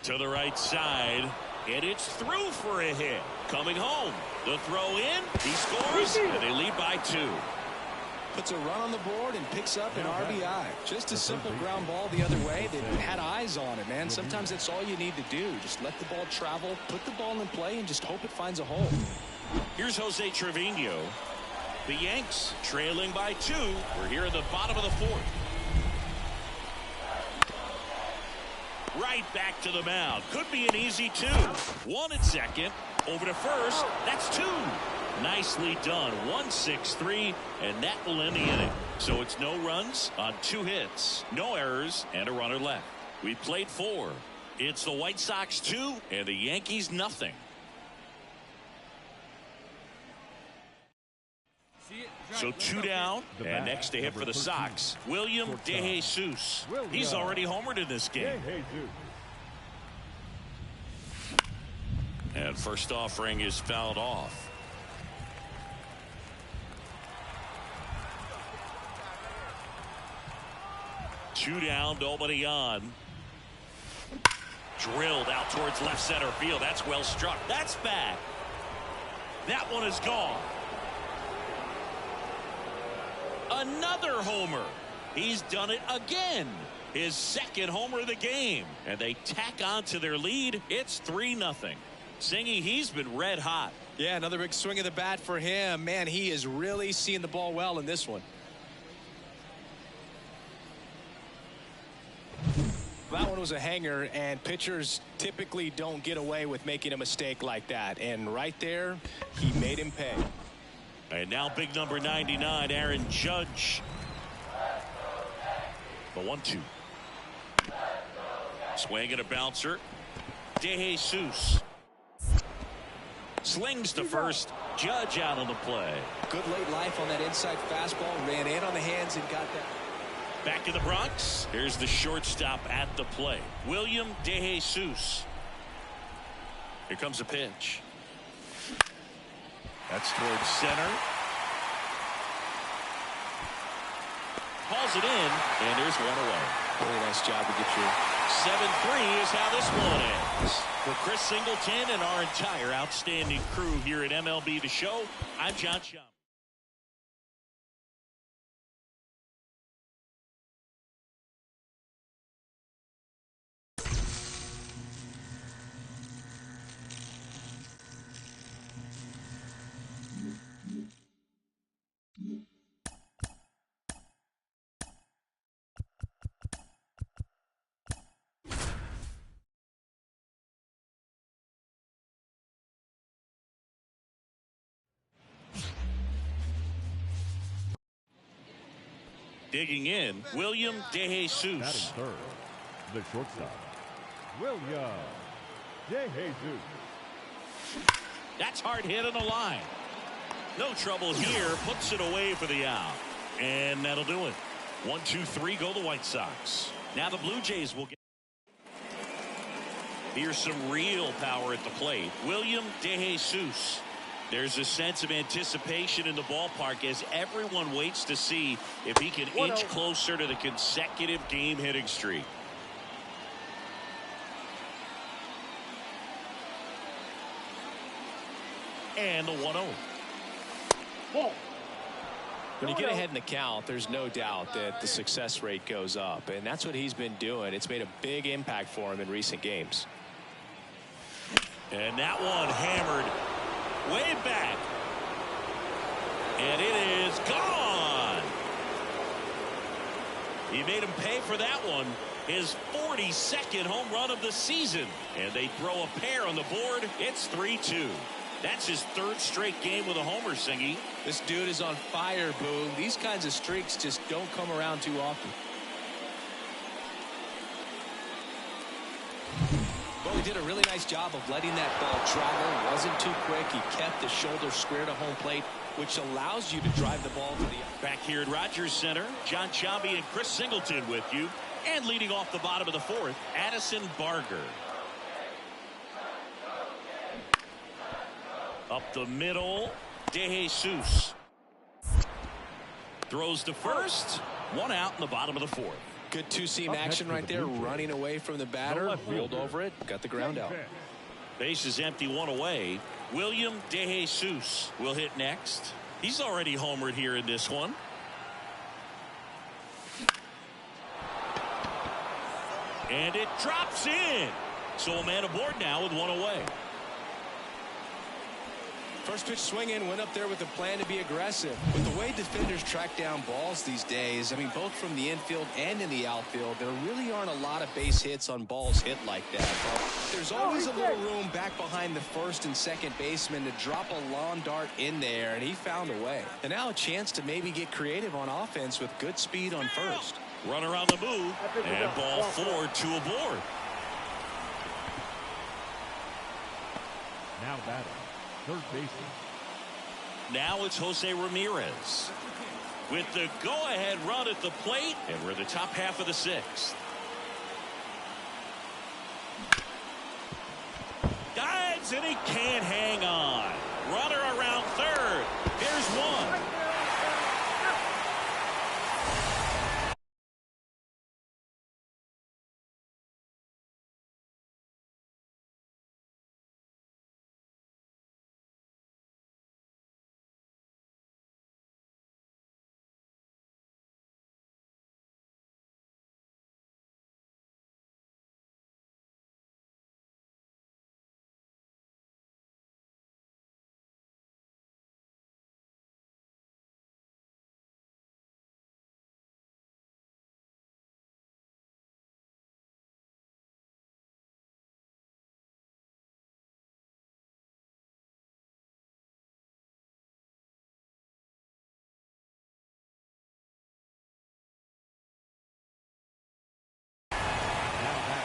To the right side. And it's through for a hit. Coming home. The throw in. He scores. And they lead by 2. Puts a run on the board and picks up an RBI. Just a simple ground ball the other way that had eyes on it, man. Sometimes that's all you need to do. Just let the ball travel, put the ball in play, and just hope it finds a hole. Here's Jose Trevino. The Yanks trailing by 2. We're here in the bottom of the 4th. Right back to the mound. Could be an easy 2. 1 at second. Over to first. That's 2. Nicely done. 1-6-3, and that will end the inning. So it's no runs on 2 hits, no errors, and a runner left. We played 4. It's the White Sox 2 and the Yankees nothing. So 2 down, and next to hit for the Sox, William DeJesus. He's already homered in this game. And first offering is fouled off. Two down, nobody on. Drilled out towards left center field. That's well struck. That's bad. That one is gone. Another homer. He's done it again. His second homer of the game. And they tack on to their lead. It's 3-0. Singy, he's been red hot. Yeah, another big swing of the bat for him. Man, he is really seeing the ball well in this one. That one was a hanger, and pitchers typically don't get away with making a mistake like that. And right there, he made him pay. And now big number 99, Aaron Judge. The 1-2. Swing and a bouncer. DeJesus. Slings to first. Judge out on the play. Good late life on that inside fastball. Ran in on the hands and got that. Back in the Bronx, here's the shortstop at the plate, William DeJesus. Here comes a pitch. That's towards center. Hauls it in, and there's one away. Really nice job to get your 7-3 is how this one ends. For Chris Singleton and our entire outstanding crew here at MLB The Show, I'm John Schaum. Digging in, William DeJesus. Batting third, the shortstop, William DeJesus. That's hard hit on the line. No trouble here. Puts it away for the out. And that'll do it. 1-2-3 go the White Sox. Now the Blue Jays will get. Here's some real power at the plate. William DeJesus. There's a sense of anticipation in the ballpark as everyone waits to see if he can inch closer to the consecutive game hitting streak. And the 1-0. When you get ahead in the count, there's no doubt that the success rate goes up, and that's what he's been doing. It's made a big impact for him in recent games. And that one hammered way back. And it is gone. He made him pay for that one. His 42nd home run of the season. And they throw a pair on the board. It's 3-2. That's his third straight game with a homer, Singy. This dude is on fire, Boog. These kinds of streaks just don't come around too often. Well, he did a really nice job of letting that ball travel. Wasn't too quick. He kept the shoulder square to home plate, which allows you to drive the ball to the... Back here at Rogers Center, John Schaum and Chris Singleton with you. And leading off the bottom of the fourth, Addison Barger. Up the middle, DeJesus. Throws to first. One out in the bottom of the fourth. Good two-seam action right there, running away from the batter, rolled over it, got the ground out. Base is empty, one away. William DeJesus will hit next. He's already homered here in this one. And it drops in. So a man aboard now with one away. First pitch swinging, went up there with a plan to be aggressive. With the way defenders track down balls these days, I mean, both from the infield and in the outfield, there really aren't a lot of base hits on balls hit like that. But there's always a little room back behind the first and second baseman to drop a lawn dart in there, and he found a way. And now a chance to maybe get creative on offense with good speed on first. Runner on the move, and ball 4, 2 aboard. Now batting, third baseman. Now it's Jose Ramirez with the go-ahead run at the plate, and we're in the top half of the sixth. Dives, and he can't hang on. Runner around third. Here's one.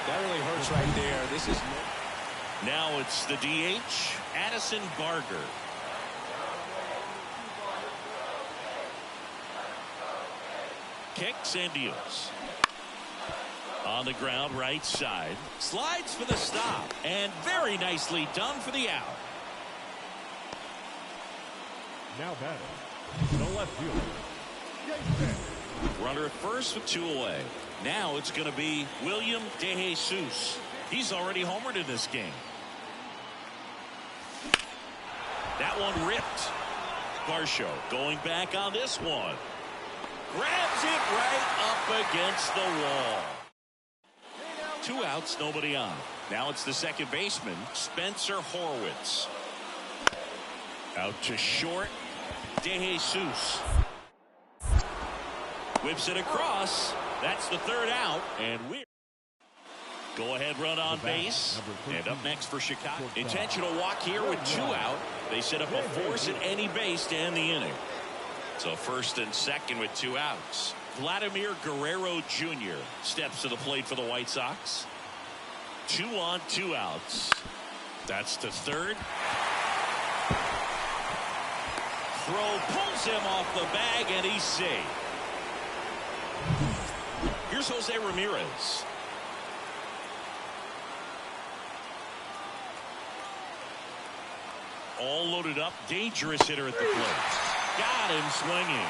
That really hurts right there. This is... Now it's the DH, Addison Barger. Kicks and deals. On the ground, right side. Slides for the stop. And very nicely done for the out. Now batting, the left fielder, Jason. Runner at first with 2 away. Now it's going to be William DeJesus. He's already homered in this game. That one ripped. Varsho going back on this one. Grabs it right up against the wall. 2 outs, nobody on. Now it's the second baseman, Spencer Horwitz. Out to short, DeJesus. Whips it across. That's the 3rd out, and we're go ahead run on base. And up next for Chicago. Intentional walk here with 2 out. They set up a force at any base to end the inning. So first and second with 2 outs. Vladimir Guerrero Jr. steps to the plate for the White Sox. 2 on, 2 outs. That's to third. Throw pulls him off the bag, and he's safe. Here's Jose Ramirez. All loaded up, dangerous hitter at the plate. Got him swinging.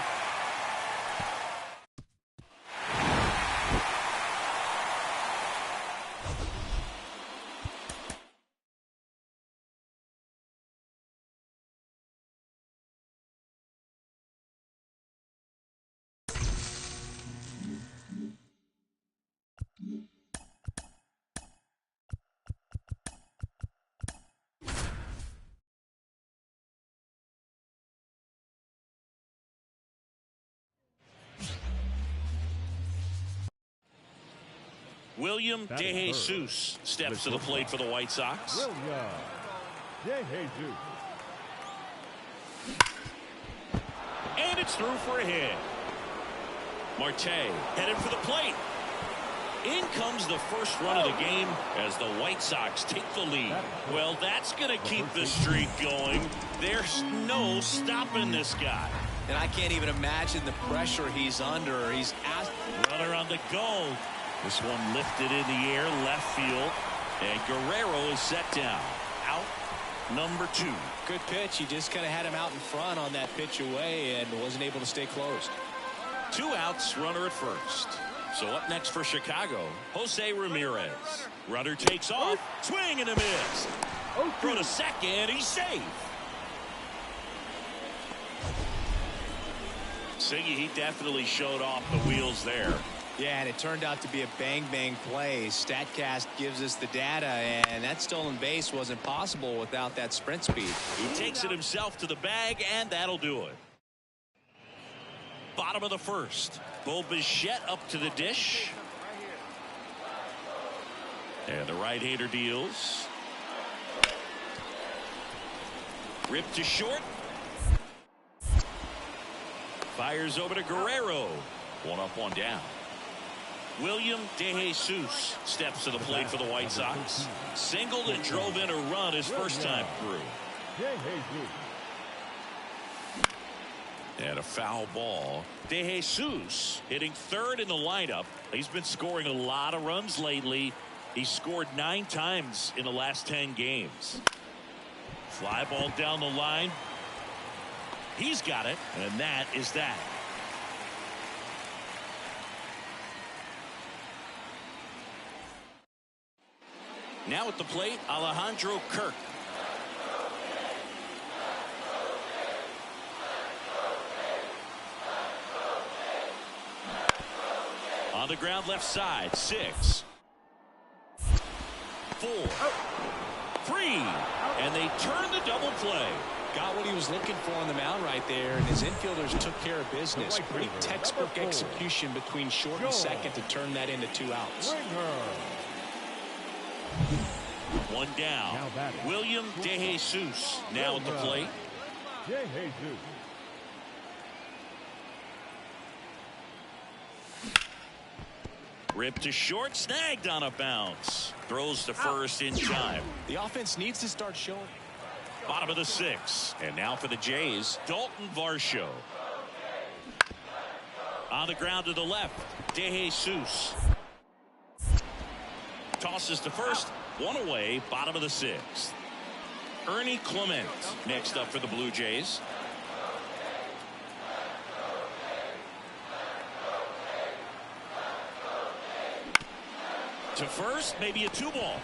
William DeJesus steps to the plate for the White Sox. William DeJesus. And it's through for a hit. Marte headed for the plate. In comes the first run of the game as the White Sox take the lead. Well, that's going to keep the streak going. There's no stopping this guy. And I can't even imagine the pressure he's under. He's asked. Runner on the go. This one lifted in the air, left field. And Guerrero is set down. Out number 2. Good pitch. He just kind of had him out in front on that pitch away and wasn't able to stay closed. 2 outs, runner at first. So up next for Chicago, Jose Ramirez. Runner takes off, swing and a miss. Throw to second, he's safe. Siggy, he definitely showed off the wheels there. Yeah, and it turned out to be a bang-bang play. StatCast gives us the data, and that stolen base wasn't possible without that sprint speed. He takes it himself to the bag, and that'll do it. Bottom of the first. Bo Bichette up to the dish. And the right-hander deals. Ripped to short. Fires over to Guerrero. 1 up, 1 down. William DeJesus steps to the plate for the White Sox. Singled and drove in a run his first time through. And a foul ball. DeJesus hitting 3rd in the lineup. He's been scoring a lot of runs lately. He's scored 9 times in the last 10 games. Fly ball down the line. He's got it, and that is that. Now at the plate, Alejandro Kirk. On the ground left side, 6, 4, 3, and they turn the double play. Got what he was looking for on the mound right there, and his infielders took care of business. Pretty textbook execution between short and second to turn that into 2 outs. 1 down. William DeJesus now at the plate. Ripped to short, snagged on a bounce. Throws to first in time. The offense needs to start showing. Bottom of the 6th. And now for the Jays, Dalton Varsho. On the ground to the left, DeJesus. Tosses to first, one away, bottom of the sixth. Ernie Clement next up for the Blue Jays. To first, maybe a 2-ball.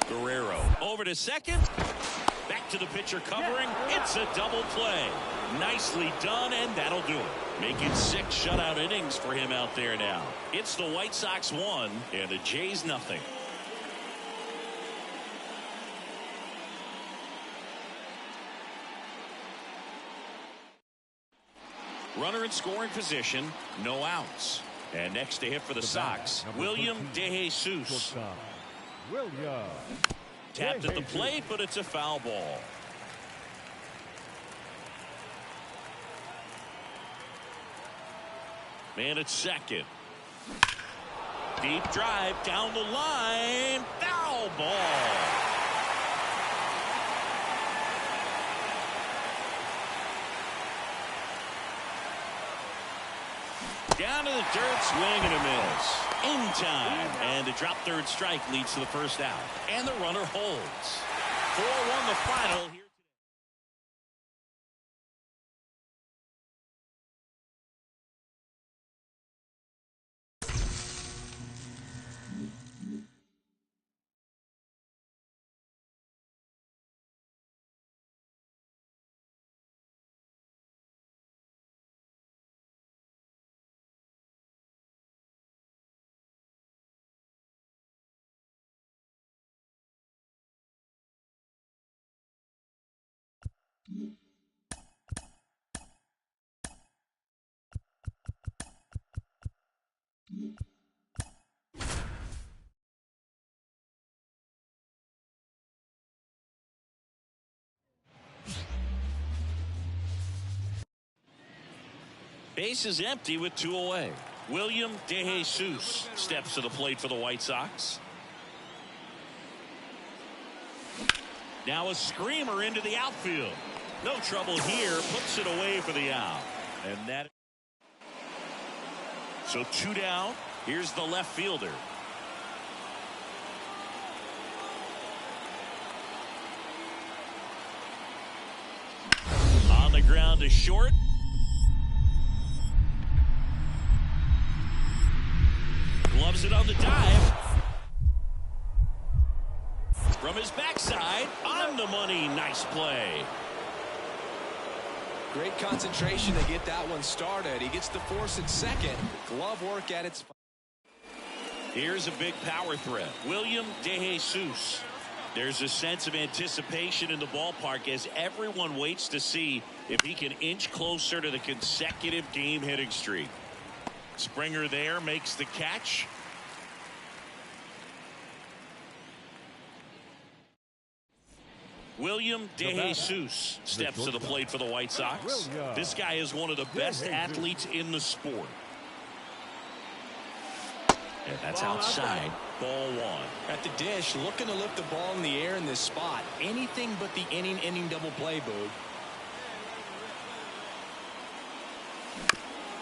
Guerrero over to second. Back to the pitcher covering. It's a double play. Nicely done, and that'll do it. Make it 6 shutout innings for him out there now. It's the White Sox 1 and the Jays nothing. Runner in scoring position, no outs. And next to hit for the Sox, William DeJesus. Tapped at the plate, but it's a foul ball. Man at second. Deep drive down the line. Foul ball. Down to the dirt, swing and a miss. In time. And the drop third strike leads to the first out. And the runner holds. 4-1 the final here. Base is empty with 2 away. William DeJesus steps to the plate for the White Sox. Now a screamer into the outfield. No trouble here. Puts it away for the out. And that. So 2 down. Here's the left fielder. On the ground to short. Gloves it on the dive. From his backside, on the money. Nice play. Great concentration to get that one started. He gets the force at second. Glove work at its. Here's a big power threat. William DeJesus. There's a sense of anticipation in the ballpark as everyone waits to see if he can inch closer to the consecutive game hitting streak. Springer there makes the catch. William DeJesus steps to the plate for the White Sox. This guy is one of the best athletes in the sport. And that's outside. Ball 1. At the dish, looking to lift the ball in the air in this spot. Anything but the inning double play, Boog.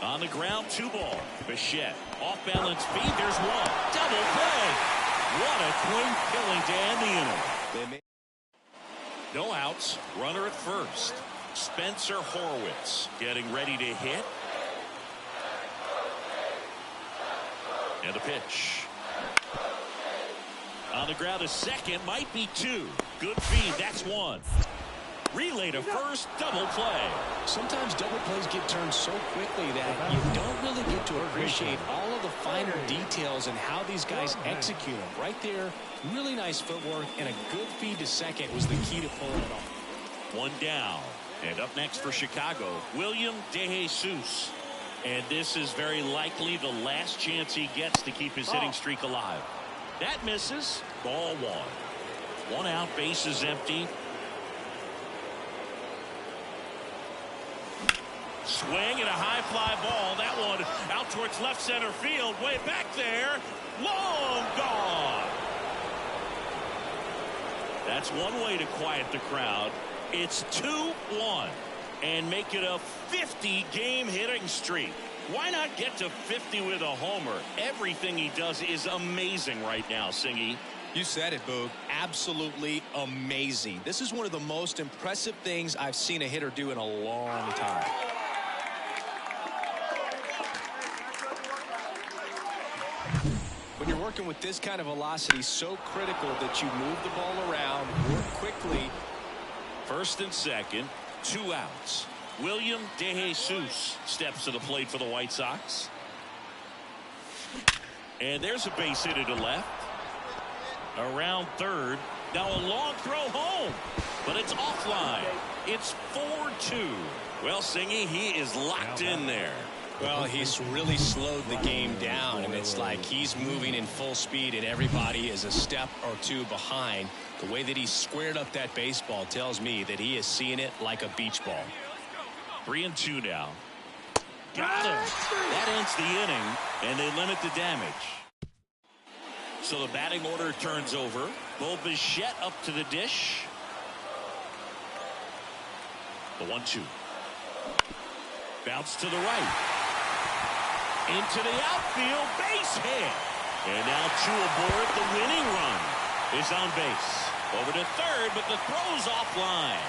On the ground, 2-ball. Bichette. Off balance feed. There's one. Double play. What a clean killing to end the inning. No outs. Runner at first. Spencer Horwitz getting ready to hit. And the pitch. On the ground to second. Might be 2. Good feed. That's 1. Relay to first. Double play. Sometimes double plays get turned so quickly that you don't really get to appreciate all of the finer details and how these guys execute them. Right there, really nice footwork, and a good feed to second was the key to pulling it off. 1 down. And up next for Chicago, William DeJesus. And this is very likely the last chance he gets to keep his hitting streak alive. That misses. Ball 1. 1 out, bases empty. Swing and a high fly ball. That one out towards left center field. Way back there. Long gone. That's one way to quiet the crowd. It's 2-1 and make it a 50-game hitting streak. Why not get to 50 with a homer? Everything he does is amazing right now, Singy. You said it, Boog. Absolutely amazing. This is one of the most impressive things I've seen a hitter do in a long time. When you're working with this kind of velocity, so critical that you move the ball around, work quickly. First and second, 2 outs. William DeJesus steps to the plate for the White Sox. And there's a base hit to left. Around third. Now a long throw home. But it's offline. It's 4-2. Well, Singy, he is locked in there. Well, he's really slowed the game down, and it's like he's moving in full speed, and everybody is a step or two behind. The way that he squared up that baseball tells me that he is seeing it like a beach ball. 3-2 now. Got him. That ends the inning, and they limit the damage. So the batting order turns over. Bo Bichette up to the dish. The 1-2. Bounce to the right. Into the outfield, base hit. And now 2 aboard. The winning run is on base. Over to third, but the throw's offline.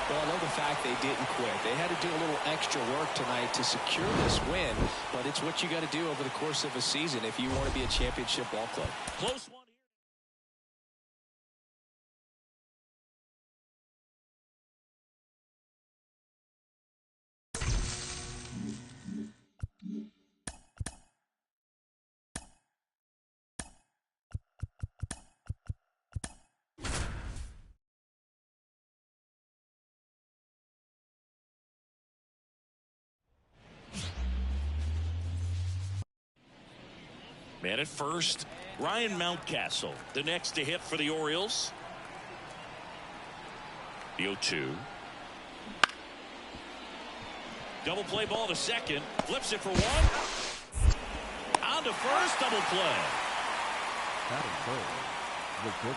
Well, I love the fact they didn't quit. They had to do a little extra work tonight to secure this win, but it's what you got to do over the course of a season if you want to be a championship ball club. Close one. Man at first, Ryan Mountcastle, the next to hit for the Orioles. The 0-2. Double play ball to second. Flips it for 1. On to first, double play.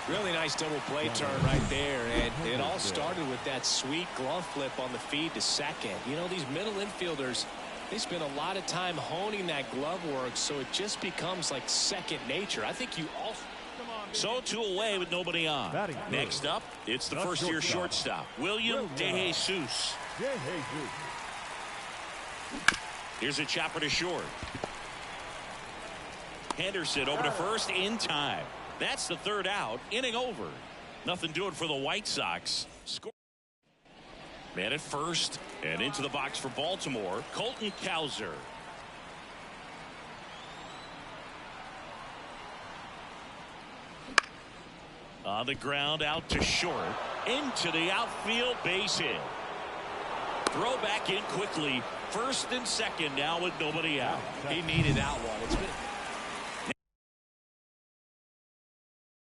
Really nice double play turn right there, and it all started with that sweet glove flip on the feed to second. You know, these middle infielders, they spend a lot of time honing that glove work, so it just becomes like second nature. I think you also... So 2 away with nobody on. Next up, it's the first-year shortstop, William DeJesus. Here's a chopper to short. Henderson over to first in time. That's the 3rd out. Inning over. Nothing doing for the White Sox. Score. Man at first, and into the box for Baltimore, Colton Cowser. On the ground, out to short. Into the outfield, base hit. Throw back in quickly. First and second now with nobody out. He needed that one.